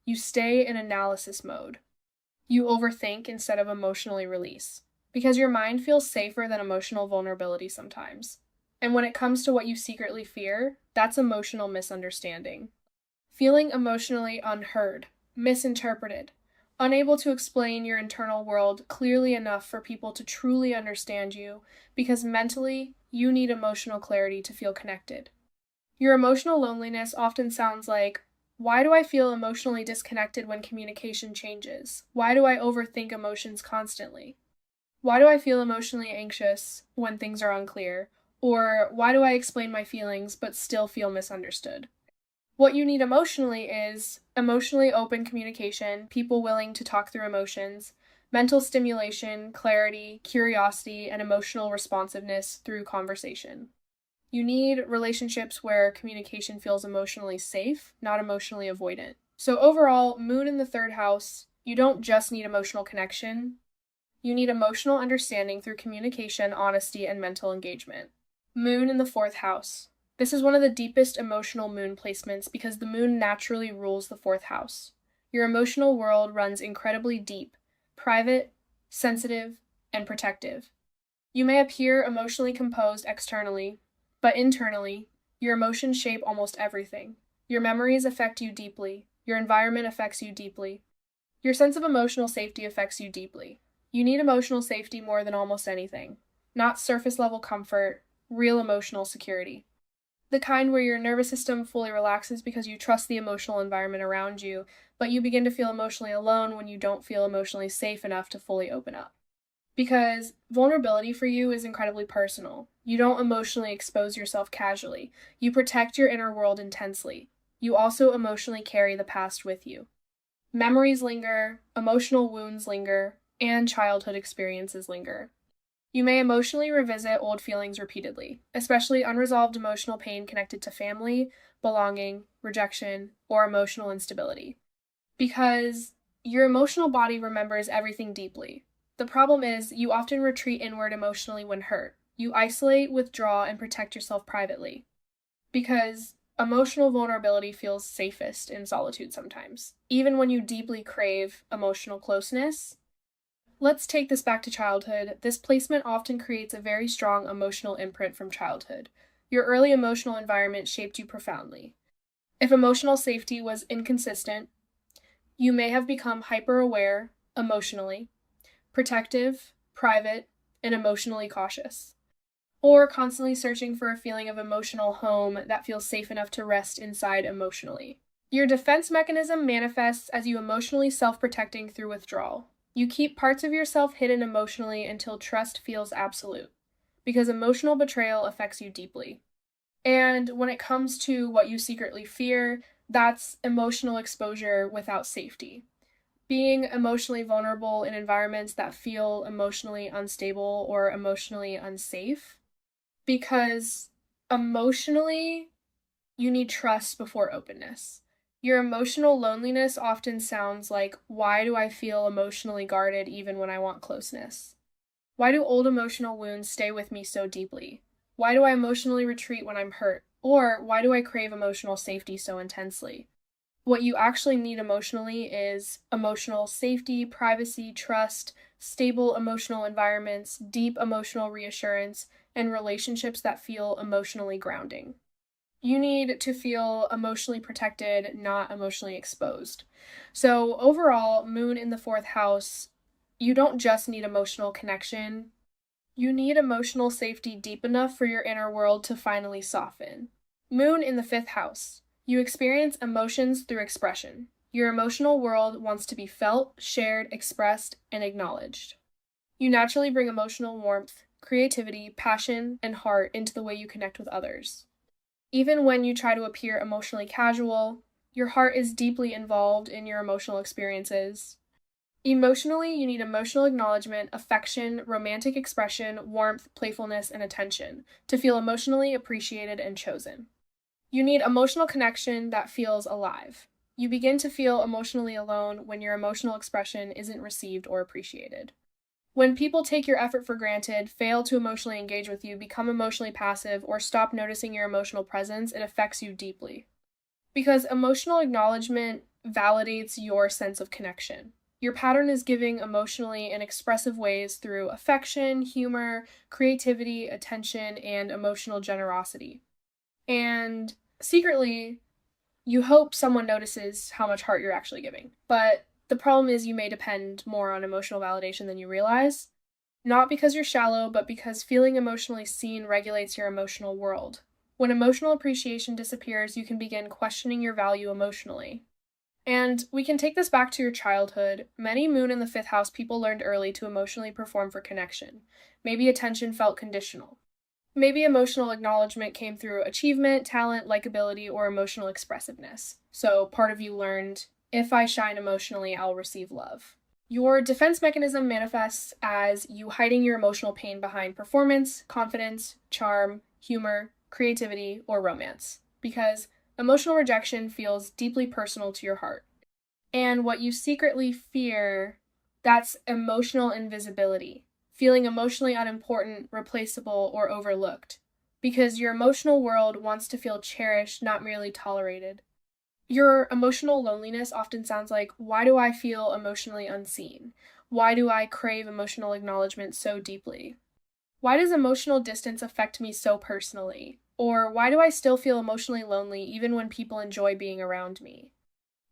You stay in analysis mode. You overthink instead of emotionally release, because your mind feels safer than emotional vulnerability sometimes. And when it comes to what you secretly fear, that's emotional misunderstanding. Feeling emotionally unheard, misinterpreted, unable to explain your internal world clearly enough for people to truly understand you, because mentally, you need emotional clarity to feel connected. Your emotional loneliness often sounds like, why do I feel emotionally disconnected when communication changes? Why do I overthink emotions constantly? Why do I feel emotionally anxious when things are unclear? Or why do I explain my feelings but still feel misunderstood? What you need emotionally is emotionally open communication, people willing to talk through emotions, mental stimulation, clarity, curiosity, and emotional responsiveness through conversation. You need relationships where communication feels emotionally safe, not emotionally avoidant. So overall, Moon in the third house, you don't just need emotional connection, you need emotional understanding through communication, honesty, and mental engagement. Moon in the fourth house. This is one of the deepest emotional moon placements because the moon naturally rules the fourth house. Your emotional world runs incredibly deep, private, sensitive, and protective. You may appear emotionally composed externally, but internally, your emotions shape almost everything. Your memories affect you deeply. Your environment affects you deeply. Your sense of emotional safety affects you deeply. You need emotional safety more than almost anything, not surface level comfort, real emotional security. The kind where your nervous system fully relaxes because you trust the emotional environment around you, but you begin to feel emotionally alone when you don't feel emotionally safe enough to fully open up. Because vulnerability for you is incredibly personal. You don't emotionally expose yourself casually. You protect your inner world intensely. You also emotionally carry the past with you. Memories linger, emotional wounds linger, and childhood experiences linger. You may emotionally revisit old feelings repeatedly, especially unresolved emotional pain connected to family, belonging, rejection, or emotional instability. Because your emotional body remembers everything deeply. The problem is, you often retreat inward emotionally when hurt. You isolate, withdraw, and protect yourself privately. Because emotional vulnerability feels safest in solitude sometimes, even when you deeply crave emotional closeness. Let's take this back to childhood. This placement often creates a very strong emotional imprint from childhood. Your early emotional environment shaped you profoundly. If emotional safety was inconsistent, you may have become hyper-aware emotionally, protective, private, and emotionally cautious. or constantly searching for a feeling of emotional home that feels safe enough to rest inside emotionally. Your defense mechanism manifests as you emotionally self-protecting through withdrawal. You keep parts of yourself hidden emotionally until trust feels absolute, because emotional betrayal affects you deeply. And when it comes to what you secretly fear, that's emotional exposure without safety. Being emotionally vulnerable in environments that feel emotionally unstable or emotionally unsafe. Because emotionally, you need trust before openness. Your emotional loneliness often sounds like, why do I feel emotionally guarded even when I want closeness? Why do old emotional wounds stay with me so deeply? Why do I emotionally retreat when I'm hurt? Or why do I crave emotional safety so intensely? What you actually need emotionally is emotional safety, privacy, trust, stable emotional environments, deep emotional reassurance, and relationships that feel emotionally grounding. You need to feel emotionally protected, not emotionally exposed. So overall, Moon in the 4th house, you don't just need emotional connection. You need emotional safety deep enough for your inner world to finally soften. Moon in the 5th house. You experience emotions through expression. Your emotional world wants to be felt, shared, expressed, and acknowledged. You naturally bring emotional warmth, creativity, passion, and heart into the way you connect with others. Even when you try to appear emotionally casual, your heart is deeply involved in your emotional experiences. Emotionally, you need emotional acknowledgement, affection, romantic expression, warmth, playfulness, and attention to feel emotionally appreciated and chosen. You need emotional connection that feels alive. You begin to feel emotionally alone when your emotional expression isn't received or appreciated. When people take your effort for granted, fail to emotionally engage with you, become emotionally passive, or stop noticing your emotional presence, it affects you deeply. Because emotional acknowledgement validates your sense of connection. Your pattern is giving emotionally in expressive ways through affection, humor, creativity, attention, and emotional generosity. And secretly, you hope someone notices how much heart you're actually giving. But the problem is you may depend more on emotional validation than you realize. Not because you're shallow, but because feeling emotionally seen regulates your emotional world. When emotional appreciation disappears, you can begin questioning your value emotionally. And we can take this back to your childhood. Many Moon in the 5th house people learned early to emotionally perform for connection. Maybe attention felt conditional. Maybe emotional acknowledgement came through achievement, talent, likability, or emotional expressiveness. So part of you learned, if I shine emotionally, I'll receive love. Your defense mechanism manifests as you hiding your emotional pain behind performance, confidence, charm, humor, creativity, or romance. Because emotional rejection feels deeply personal to your heart. And what you secretly fear, that's emotional invisibility. Feeling emotionally unimportant, replaceable, or overlooked. Because your emotional world wants to feel cherished, not merely tolerated. Your emotional loneliness often sounds like, why do I feel emotionally unseen? Why do I crave emotional acknowledgement so deeply? Why does emotional distance affect me so personally? Or why do I still feel emotionally lonely even when people enjoy being around me?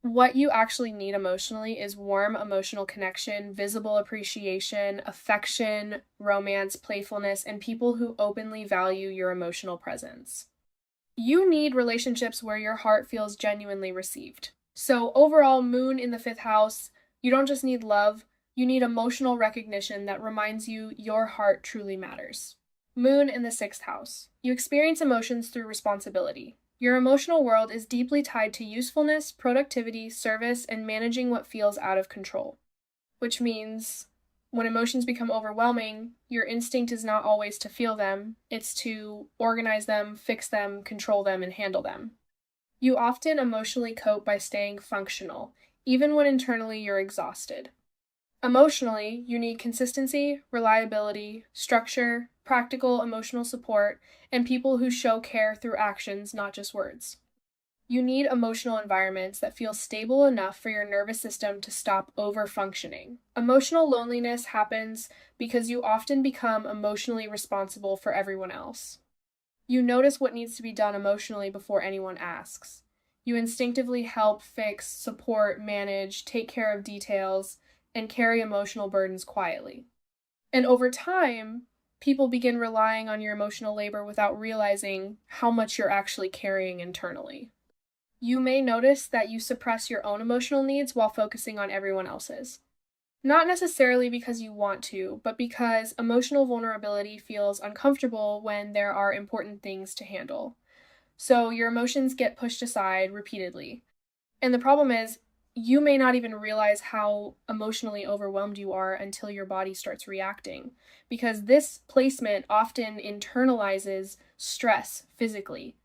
What you actually need emotionally is warm emotional connection, visible appreciation, affection, romance, playfulness, and people who openly value your emotional presence. You need relationships where your heart feels genuinely received. So overall, Moon in the 5th house, you don't just need love, you need emotional recognition that reminds you your heart truly matters. Moon in the 6th house, you experience emotions through responsibility. Your emotional world is deeply tied to usefulness, productivity, service, and managing what feels out of control. Which means when emotions become overwhelming, your instinct is not always to feel them, it's to organize them, fix them, control them, and handle them. You often emotionally cope by staying functional, even when internally you're exhausted. Emotionally, you need consistency, reliability, structure, practical emotional support, and people who show care through actions, not just words. You need emotional environments that feel stable enough for your nervous system to stop over-functioning. Emotional loneliness happens because you often become emotionally responsible for everyone else. You notice what needs to be done emotionally before anyone asks. You instinctively help, fix, support, manage, take care of details, and carry emotional burdens quietly. And over time, people begin relying on your emotional labor without realizing how much you're actually carrying internally. You may notice that you suppress your own emotional needs while focusing on everyone else's. Not necessarily because you want to, but because emotional vulnerability feels uncomfortable when there are important things to handle. So your emotions get pushed aside repeatedly. And the problem is, you may not even realize how emotionally overwhelmed you are until your body starts reacting, because this placement often internalizes stress physically.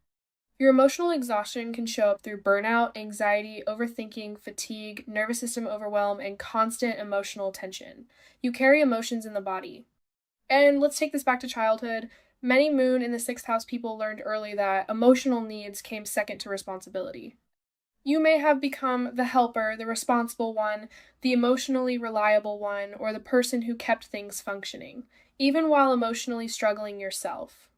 Your emotional exhaustion can show up through burnout, anxiety, overthinking, fatigue, nervous system overwhelm, and constant emotional tension. You carry emotions in the body. And let's take this back to childhood. Many moon in the 6th house people learned early that emotional needs came second to responsibility. You may have become the helper, the responsible one, the emotionally reliable one, or the person who kept things functioning, even while emotionally struggling yourself.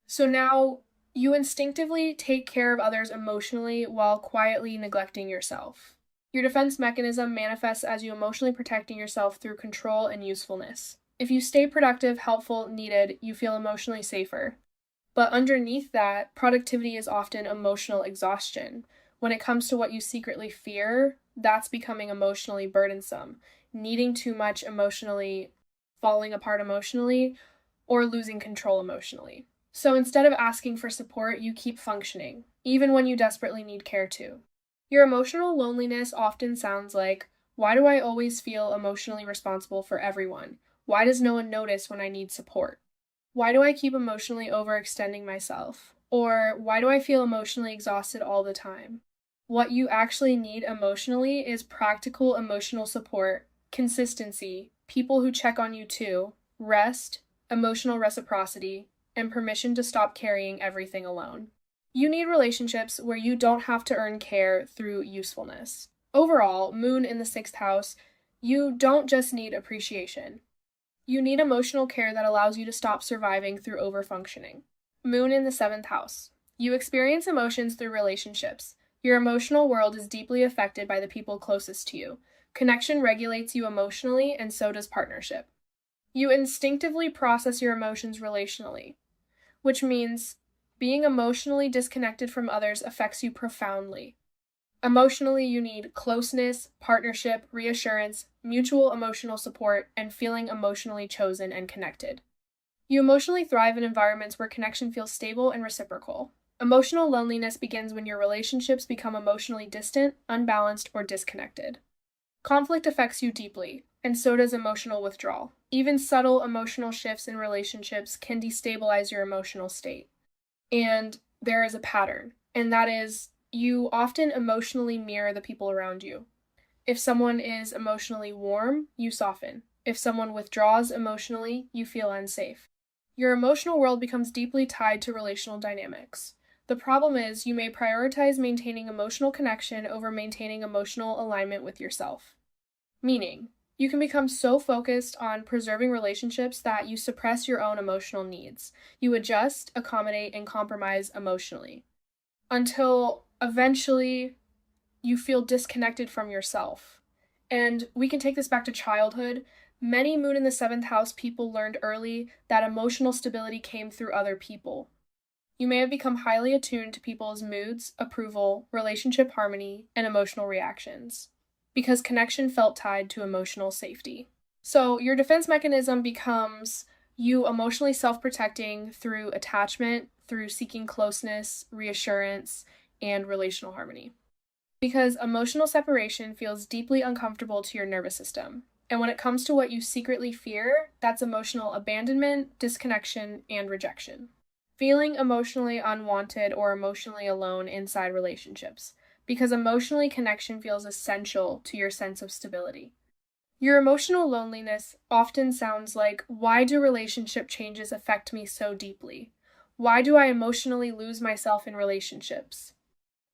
So now, you instinctively take care of others emotionally while quietly neglecting yourself. Your defense mechanism manifests as you emotionally protecting yourself through control and usefulness. If you stay productive, helpful, needed, you feel emotionally safer. But underneath that, productivity is often emotional exhaustion. When it comes to what you secretly fear, that's becoming emotionally burdensome, needing too much emotionally, falling apart emotionally, or losing control emotionally. So instead of asking for support, you keep functioning, even when you desperately need care too. Your emotional loneliness often sounds like, why do I always feel emotionally responsible for everyone? Why does no one notice when I need support? Why do I keep emotionally overextending myself? Or why do I feel emotionally exhausted all the time? What you actually need emotionally is practical emotional support, consistency, people who check on you too, rest, emotional reciprocity, and permission to stop carrying everything alone. You need relationships where you don't have to earn care through usefulness. Overall, moon in the 6th house, you don't just need appreciation. You need emotional care that allows you to stop surviving through overfunctioning. Moon in the 7th house. You experience emotions through relationships. Your emotional world is deeply affected by the people closest to you. Connection regulates you emotionally, and so does partnership. You instinctively process your emotions relationally, which means being emotionally disconnected from others affects you profoundly. Emotionally, you need closeness, partnership, reassurance, mutual emotional support, and feeling emotionally chosen and connected. You emotionally thrive in environments where connection feels stable and reciprocal. Emotional loneliness begins when your relationships become emotionally distant, unbalanced, or disconnected. Conflict affects you deeply, and so does emotional withdrawal. Even subtle emotional shifts in relationships can destabilize your emotional state. And there is a pattern, and that is you often emotionally mirror the people around you. If someone is emotionally warm, you soften. If someone withdraws emotionally, you feel unsafe. Your emotional world becomes deeply tied to relational dynamics. The problem is you may prioritize maintaining emotional connection over maintaining emotional alignment with yourself. Meaning, you can become so focused on preserving relationships that you suppress your own emotional needs. You adjust, accommodate, and compromise emotionally until eventually you feel disconnected from yourself. And we can take this back to childhood. Many moon in the 7th house people learned early that emotional stability came through other people. You may have become highly attuned to people's moods, approval, relationship harmony, and emotional reactions, because connection felt tied to emotional safety. So your defense mechanism becomes you emotionally self-protecting through attachment, through seeking closeness, reassurance, and relational harmony. Because emotional separation feels deeply uncomfortable to your nervous system. And when it comes to what you secretly fear, that's emotional abandonment, disconnection, and rejection. Feeling emotionally unwanted or emotionally alone inside relationships, because emotionally connection feels essential to your sense of stability. Your emotional loneliness often sounds like, why do relationship changes affect me so deeply? Why do I emotionally lose myself in relationships?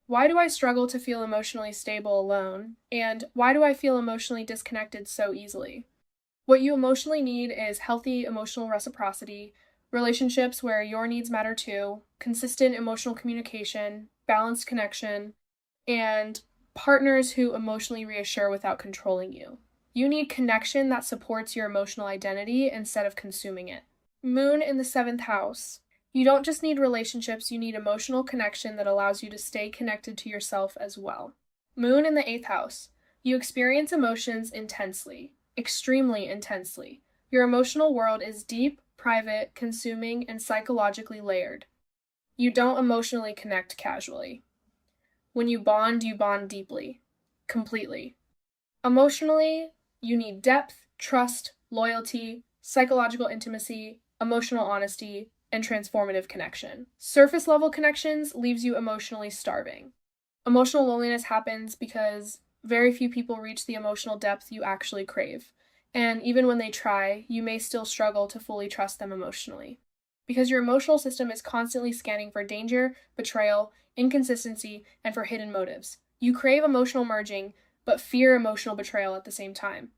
Why do I struggle to feel emotionally stable alone? And why do I feel emotionally disconnected so easily? What you emotionally need is healthy emotional reciprocity, relationships where your needs matter too, consistent emotional communication, balanced connection, and partners who emotionally reassure without controlling you. You need connection that supports your emotional identity instead of consuming it. Moon in the 7th house. You don't just need relationships, you need emotional connection that allows you to stay connected to yourself as well. Moon in the 8th house. You experience emotions intensely, extremely intensely. Your emotional world is deep, private, consuming, and psychologically layered. You don't emotionally connect casually. When you bond deeply, completely. Emotionally, you need depth, trust, loyalty, psychological intimacy, emotional honesty, and transformative connection. Surface level connections leaves you emotionally starving. Emotional loneliness happens because very few people reach the emotional depth you actually crave. And even when they try, you may still struggle to fully trust them emotionally. Because your emotional system is constantly scanning for danger, betrayal, inconsistency, and for hidden motives. You crave emotional merging, but fear emotional betrayal at the same time.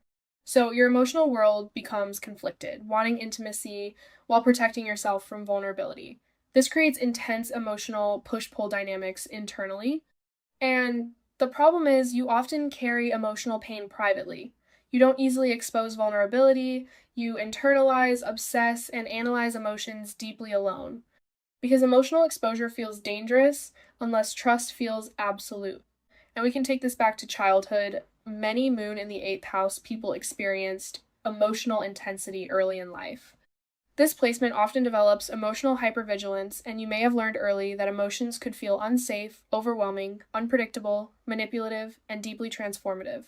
So your emotional world becomes conflicted, wanting intimacy while protecting yourself from vulnerability. This creates intense emotional push-pull dynamics internally. And the problem is you often carry emotional pain privately. You don't easily expose vulnerability, you internalize, obsess, and analyze emotions deeply alone. Because emotional exposure feels dangerous unless trust feels absolute. And we can take this back to childhood. Many moon in the 8th house people experienced emotional intensity early in life. This placement often develops emotional hypervigilance, and you may have learned early that emotions could feel unsafe, overwhelming, unpredictable, manipulative, and deeply transformative.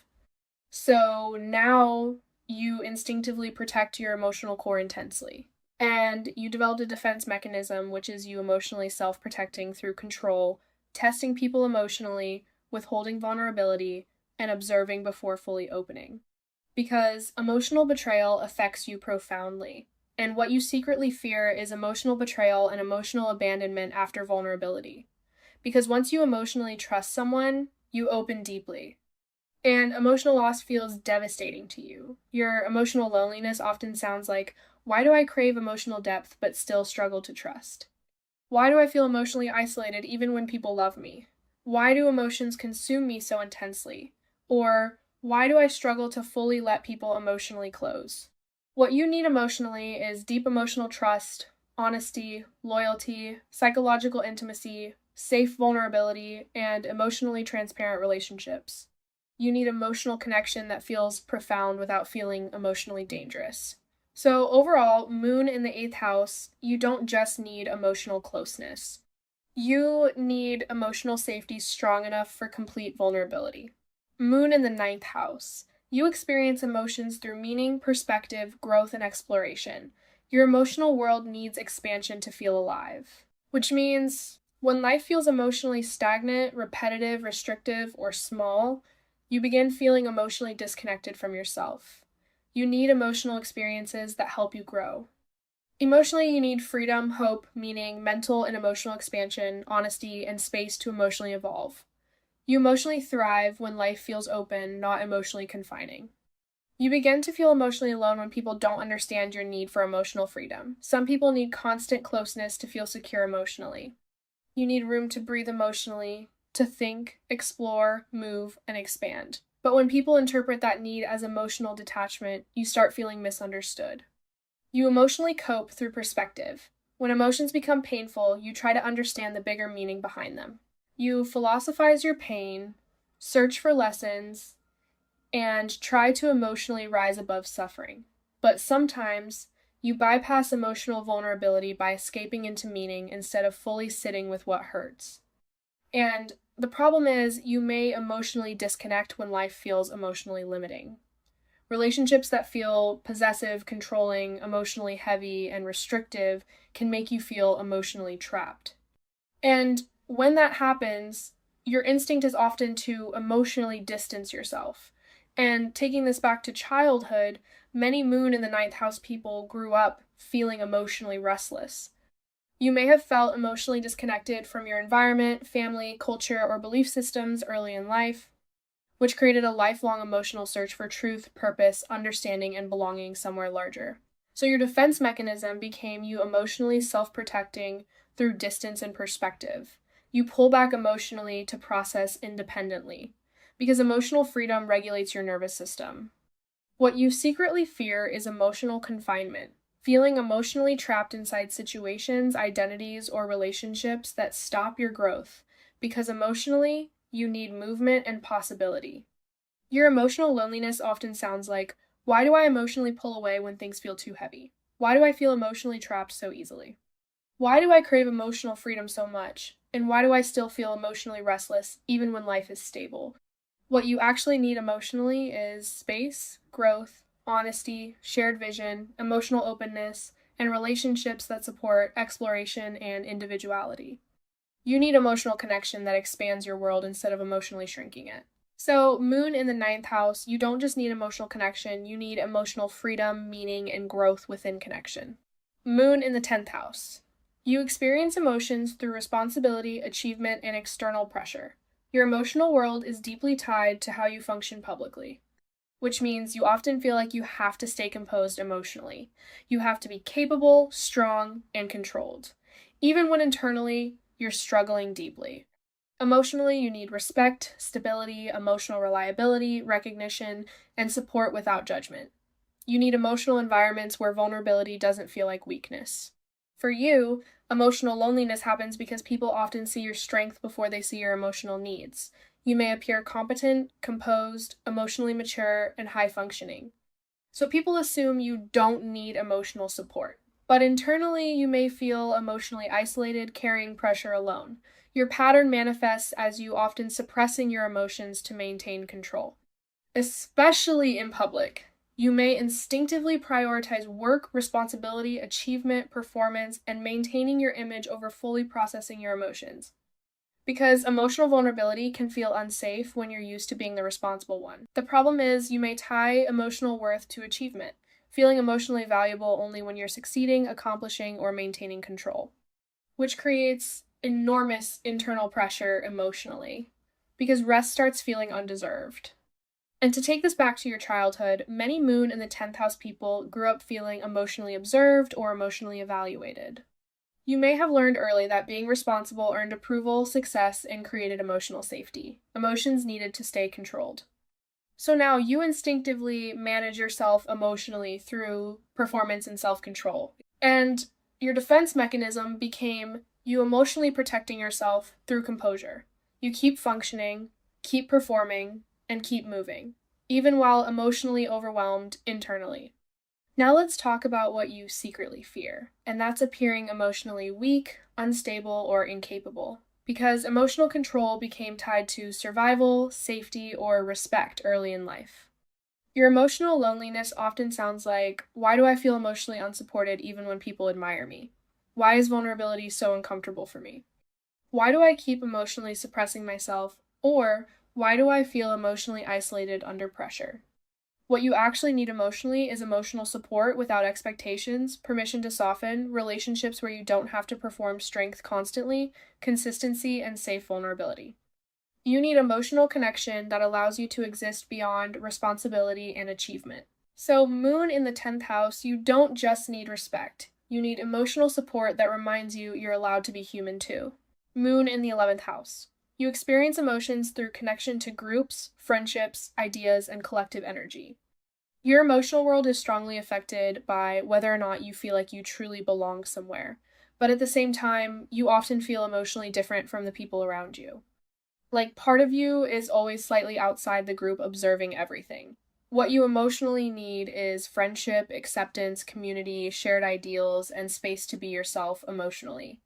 So now you instinctively protect your emotional core intensely. And you developed a defense mechanism, which is you emotionally self-protecting through control, testing people emotionally, withholding vulnerability, and observing before fully opening. Because emotional betrayal affects you profoundly. And what you secretly fear is emotional betrayal and emotional abandonment after vulnerability. Because once you emotionally trust someone, you open deeply. And emotional loss feels devastating to you. Your emotional loneliness often sounds like, why do I crave emotional depth but still struggle to trust? Why do I feel emotionally isolated even when people love me? Why do emotions consume me so intensely? Or why do I struggle to fully let people emotionally close? What you need emotionally is deep emotional trust, honesty, loyalty, psychological intimacy, safe vulnerability, and emotionally transparent relationships. You need emotional connection that feels profound without feeling emotionally dangerous. So overall, moon in the 8th house, you don't just need emotional closeness. You need emotional safety strong enough for complete vulnerability. Moon in the 9th house. You experience emotions through meaning, perspective, growth, and exploration. Your emotional world needs expansion to feel alive. Which means when life feels emotionally stagnant, repetitive, restrictive, or small, you begin feeling emotionally disconnected from yourself. You need emotional experiences that help you grow. Emotionally, you need freedom, hope, meaning, mental and emotional expansion, honesty, and space to emotionally evolve. You emotionally thrive when life feels open, not emotionally confining. You begin to feel emotionally alone when people don't understand your need for emotional freedom. Some people need constant closeness to feel secure emotionally. You need room to breathe emotionally, to think, explore, move, and expand. But when people interpret that need as emotional detachment, you start feeling misunderstood. You emotionally cope through perspective. When emotions become painful, you try to understand the bigger meaning behind them. You philosophize your pain, search for lessons, and try to emotionally rise above suffering. But sometimes, you bypass emotional vulnerability by escaping into meaning instead of fully sitting with what hurts. And the problem is, you may emotionally disconnect when life feels emotionally limiting. Relationships that feel possessive, controlling, emotionally heavy, and restrictive can make you feel emotionally trapped. And when that happens, your instinct is often to emotionally distance yourself. And taking this back to childhood, many moon in the 9th house people grew up feeling emotionally restless. You may have felt emotionally disconnected from your environment, family, culture, or belief systems early in life, which created a lifelong emotional search for truth, purpose, understanding, and belonging somewhere larger. So your defense mechanism became you emotionally self-protecting through distance and perspective. You pull back emotionally to process independently, because emotional freedom regulates your nervous system. What you secretly fear is emotional confinement, feeling emotionally trapped inside situations, identities, or relationships that stop your growth, because emotionally, you need movement and possibility. Your emotional loneliness often sounds like, why do I emotionally pull away when things feel too heavy? Why do I feel emotionally trapped so easily? Why do I crave emotional freedom so much? And why do I still feel emotionally restless even when life is stable? What you actually need emotionally is space, growth, honesty, shared vision, emotional openness, and relationships that support exploration and individuality. You need emotional connection that expands your world instead of emotionally shrinking it. So, Moon in the 9th house, you don't just need emotional connection, you need emotional freedom, meaning, and growth within connection. Moon in the 10th house. You experience emotions through responsibility, achievement, and external pressure. Your emotional world is deeply tied to how you function publicly, which means you often feel like you have to stay composed emotionally. You have to be capable, strong, and controlled, even when internally you're struggling deeply. Emotionally, you need respect, stability, emotional reliability, recognition, and support without judgment. You need emotional environments where vulnerability doesn't feel like weakness. For you, emotional loneliness happens because people often see your strength before they see your emotional needs. You may appear competent, composed, emotionally mature, and high functioning. So people assume you don't need emotional support. But internally, you may feel emotionally isolated, carrying pressure alone. Your pattern manifests as you often suppressing your emotions to maintain control. Especially in public, you may instinctively prioritize work, responsibility, achievement, performance, and maintaining your image over fully processing your emotions. Because emotional vulnerability can feel unsafe when you're used to being the responsible one. The problem is you may tie emotional worth to achievement, feeling emotionally valuable only when you're succeeding, accomplishing, or maintaining control, which creates enormous internal pressure emotionally, because rest starts feeling undeserved. And to take this back to your childhood, many Moon in the 10th house people grew up feeling emotionally observed or emotionally evaluated. You may have learned early that being responsible earned approval, success, and created emotional safety. Emotions needed to stay controlled. So now you instinctively manage yourself emotionally through performance and self-control. And your defense mechanism became you emotionally protecting yourself through composure. You keep functioning, keep performing, and keep moving, even while emotionally overwhelmed internally. Now let's talk about what you secretly fear, and that's appearing emotionally weak, unstable, or incapable, because emotional control became tied to survival, safety, or respect early in life. Your emotional loneliness often sounds like, why do I feel emotionally unsupported even when people admire me? Why is vulnerability so uncomfortable for me? Why do I keep emotionally suppressing myself? Or why do I feel emotionally isolated under pressure? What you actually need emotionally is emotional support without expectations, permission to soften, relationships where you don't have to perform strength constantly, consistency, and safe vulnerability. You need emotional connection that allows you to exist beyond responsibility and achievement. So, Moon in the 10th house, you don't just need respect. You need emotional support that reminds you you're allowed to be human too. Moon in the 11th house. You experience emotions through connection to groups, friendships, ideas, and collective energy. Your emotional world is strongly affected by whether or not you feel like you truly belong somewhere, but at the same time, you often feel emotionally different from the people around you. Like, part of you is always slightly outside the group observing everything. What you emotionally need is friendship, acceptance, community, shared ideals, and space to be yourself emotionally.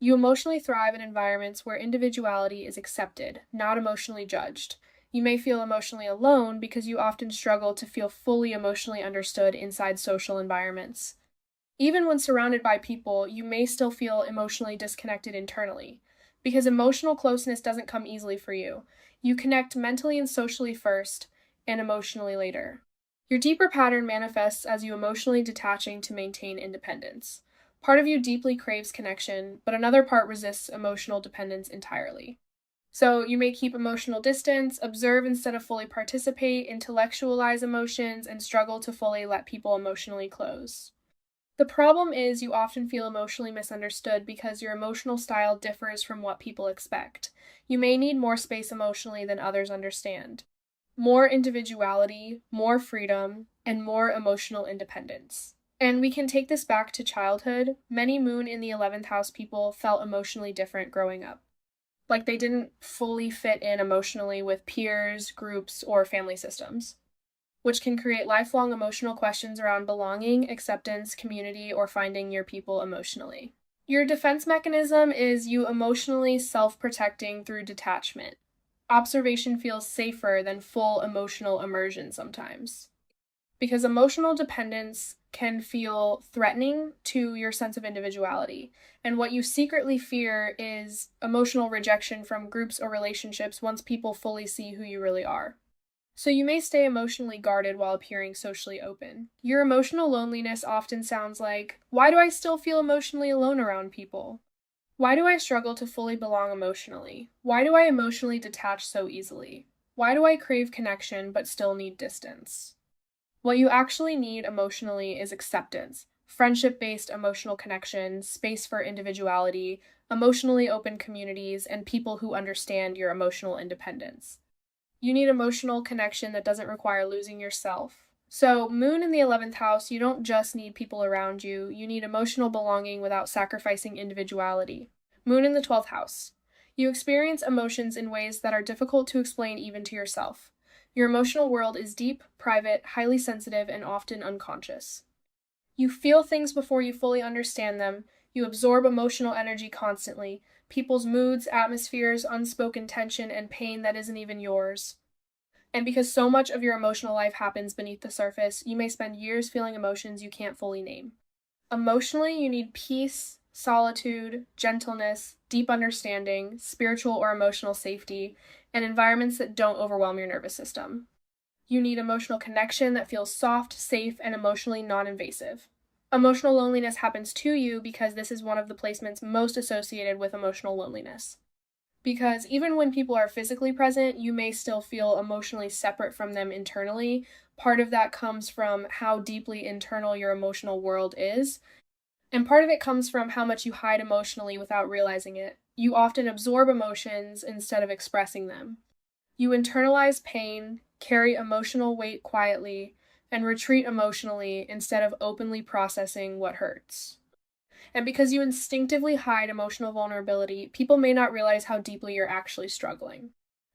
You emotionally thrive in environments where individuality is accepted, not emotionally judged. You may feel emotionally alone because you often struggle to feel fully emotionally understood inside social environments. Even when surrounded by people, you may still feel emotionally disconnected internally, because emotional closeness doesn't come easily for you. You connect mentally and socially first, and emotionally later. Your deeper pattern manifests as you emotionally detaching to maintain independence. Part of you deeply craves connection, but another part resists emotional dependence entirely. So you may keep emotional distance, observe instead of fully participate, intellectualize emotions, and struggle to fully let people emotionally close. The problem is you often feel emotionally misunderstood because your emotional style differs from what people expect. You may need more space emotionally than others understand. More individuality, more freedom, and more emotional independence. And we can take this back to childhood. Many moon in the 11th house people felt emotionally different growing up. Like they didn't fully fit in emotionally with peers, groups, or family systems, which can create lifelong emotional questions around belonging, acceptance, community, or finding your people emotionally. Your defense mechanism is you emotionally self-protecting through detachment. Observation feels safer than full emotional immersion sometimes, because emotional dependence can feel threatening to your sense of individuality. And what you secretly fear is emotional rejection from groups or relationships once people fully see who you really are. So you may stay emotionally guarded while appearing socially open. Your emotional loneliness often sounds like, why do I still feel emotionally alone around people? Why do I struggle to fully belong emotionally? Why do I emotionally detach so easily? Why do I crave connection but still need distance? What you actually need emotionally is acceptance, friendship-based emotional connection, space for individuality, emotionally open communities, and people who understand your emotional independence. You need emotional connection that doesn't require losing yourself. So, moon in the 11th house, you don't just need people around you, you need emotional belonging without sacrificing individuality. Moon in the 12th house. You experience emotions in ways that are difficult to explain even to yourself. Your emotional world is deep, private, highly sensitive, and often unconscious. You feel things before you fully understand them. You absorb emotional energy constantly, people's moods, atmospheres, unspoken tension, and pain that isn't even yours. And because so much of your emotional life happens beneath the surface, you may spend years feeling emotions you can't fully name. Emotionally, you need peace, solitude, gentleness, deep understanding, spiritual or emotional safety, and environments that don't overwhelm your nervous system. You need emotional connection that feels soft, safe, and emotionally non-invasive. Emotional loneliness happens to you because this is one of the placements most associated with emotional loneliness. Because even when people are physically present, you may still feel emotionally separate from them internally. Part of that comes from how deeply internal your emotional world is, and part of it comes from how much you hide emotionally without realizing it. You often absorb emotions instead of expressing them. You internalize pain, carry emotional weight quietly, and retreat emotionally instead of openly processing what hurts. And because you instinctively hide emotional vulnerability, people may not realize how deeply you're actually struggling.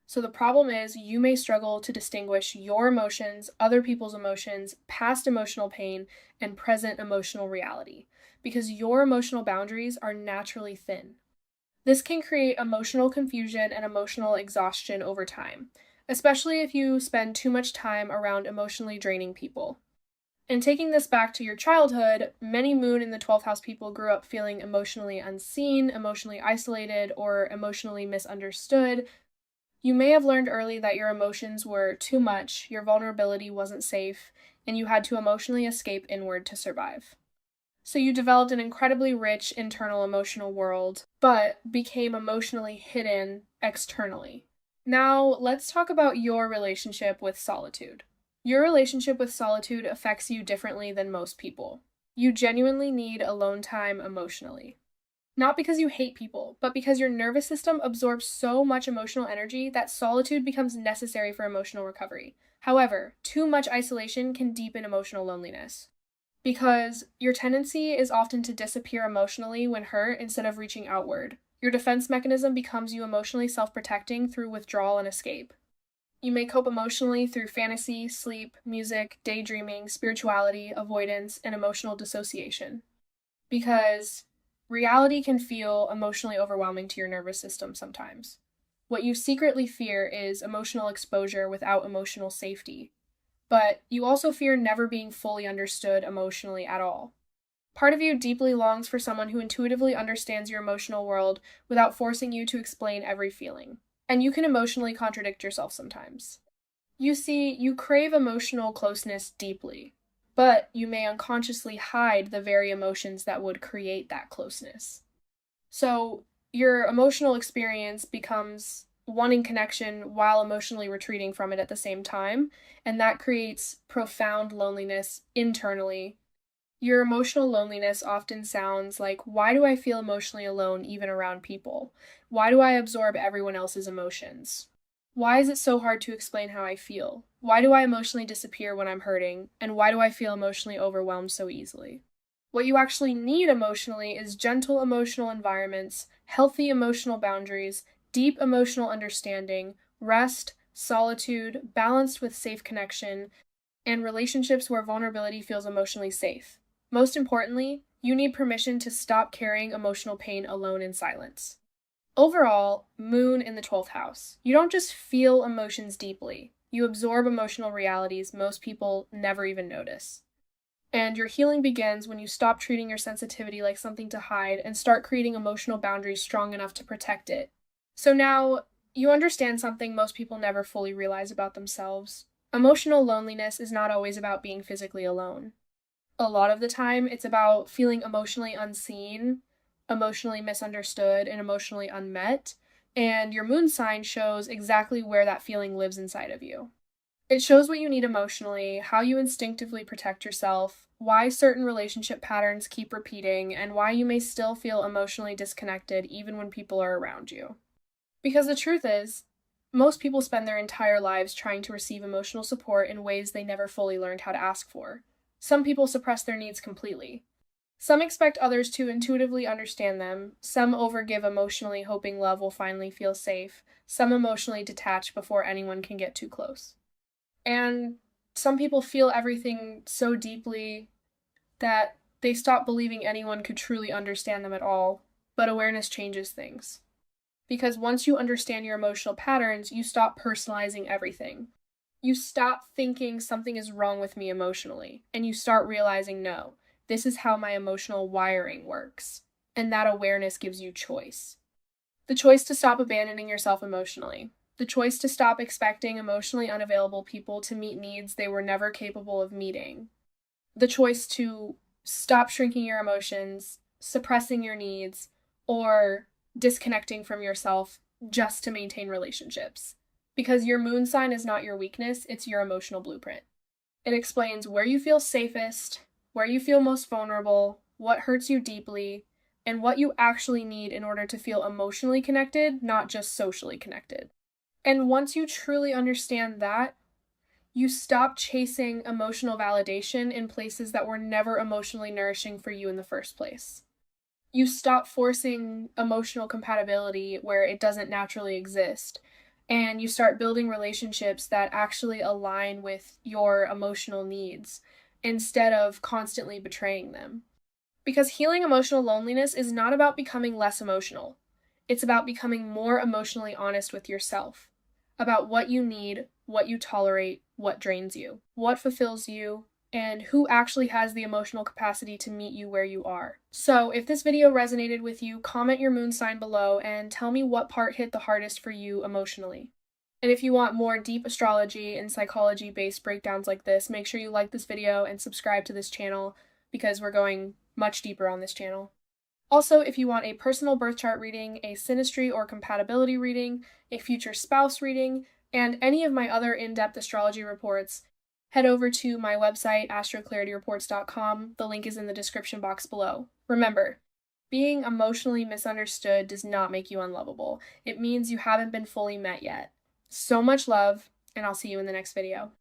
So the problem is, you may struggle to distinguish your emotions, other people's emotions, past emotional pain, and present emotional reality, because your emotional boundaries are naturally thin. This can create emotional confusion and emotional exhaustion over time, especially if you spend too much time around emotionally draining people. And taking this back to your childhood, many moon in the 12th house people grew up feeling emotionally unseen, emotionally isolated, or emotionally misunderstood. You may have learned early that your emotions were too much, your vulnerability wasn't safe, and you had to emotionally escape inward to survive. So you developed an incredibly rich internal emotional world, but became emotionally hidden externally. Now, let's talk about your relationship with solitude. Your relationship with solitude affects you differently than most people. You genuinely need alone time emotionally. Not because you hate people, but because your nervous system absorbs so much emotional energy that solitude becomes necessary for emotional recovery. However, too much isolation can deepen emotional loneliness, because your tendency is often to disappear emotionally when hurt instead of reaching outward. Your defense mechanism becomes you emotionally self-protecting through withdrawal and escape. You may cope emotionally through fantasy, sleep, music, daydreaming, spirituality, avoidance, and emotional dissociation. Because reality can feel emotionally overwhelming to your nervous system sometimes. What you secretly fear is emotional exposure without emotional safety, but you also fear never being fully understood emotionally at all. Part of you deeply longs for someone who intuitively understands your emotional world without forcing you to explain every feeling. And you can emotionally contradict yourself sometimes. You see, you crave emotional closeness deeply, but you may unconsciously hide the very emotions that would create that closeness. So your emotional experience becomes wanting connection while emotionally retreating from it at the same time, and that creates profound loneliness internally. Your emotional loneliness often sounds like, why do I feel emotionally alone even around people? Why do I absorb everyone else's emotions? Why is it so hard to explain how I feel? Why do I emotionally disappear when I'm hurting? And why do I feel emotionally overwhelmed so easily? What you actually need emotionally is gentle emotional environments, healthy emotional boundaries, deep emotional understanding, rest, solitude, balanced with safe connection, and relationships where vulnerability feels emotionally safe. Most importantly, you need permission to stop carrying emotional pain alone in silence. Overall, Moon in the 12th house. You don't just feel emotions deeply, you absorb emotional realities most people never even notice. And your healing begins when you stop treating your sensitivity like something to hide and start creating emotional boundaries strong enough to protect it. So now, you understand something most people never fully realize about themselves. Emotional loneliness is not always about being physically alone. A lot of the time, it's about feeling emotionally unseen, emotionally misunderstood, and emotionally unmet. And your moon sign shows exactly where that feeling lives inside of you. It shows what you need emotionally, how you instinctively protect yourself, why certain relationship patterns keep repeating, and why you may still feel emotionally disconnected even when people are around you. Because the truth is, most people spend their entire lives trying to receive emotional support in ways they never fully learned how to ask for. Some people suppress their needs completely. Some expect others to intuitively understand them. Some overgive emotionally, hoping love will finally feel safe. Some emotionally detach before anyone can get too close. And some people feel everything so deeply that they stop believing anyone could truly understand them at all. But awareness changes things. Because once you understand your emotional patterns, you stop personalizing everything. You stop thinking something is wrong with me emotionally, and you start realizing, no, this is how my emotional wiring works. And that awareness gives you choice. The choice to stop abandoning yourself emotionally. The choice to stop expecting emotionally unavailable people to meet needs they were never capable of meeting. The choice to stop shrinking your emotions, suppressing your needs, or disconnecting from yourself just to maintain relationships. Because your moon sign is not your weakness, it's your emotional blueprint. It explains where you feel safest, where you feel most vulnerable, what hurts you deeply, and what you actually need in order to feel emotionally connected, not just socially connected. And once you truly understand that, you stop chasing emotional validation in places that were never emotionally nourishing for you in the first place. You stop forcing emotional compatibility where it doesn't naturally exist. And you start building relationships that actually align with your emotional needs instead of constantly betraying them. Because healing emotional loneliness is not about becoming less emotional. It's about becoming more emotionally honest with yourself, about what you need, what you tolerate, what drains you, what fulfills you, and who actually has the emotional capacity to meet you where you are. So if this video resonated with you, comment your moon sign below and tell me what part hit the hardest for you emotionally. And if you want more deep astrology and psychology-based breakdowns like this, make sure you like this video and subscribe to this channel because we're going much deeper on this channel. Also, if you want a personal birth chart reading, a synastry or compatibility reading, a future spouse reading, and any of my other in-depth astrology reports, head over to my website, astroclarityreports.com. The link is in the description box below. Remember, being emotionally misunderstood does not make you unlovable. It means you haven't been fully met yet. So much love, and I'll see you in the next video.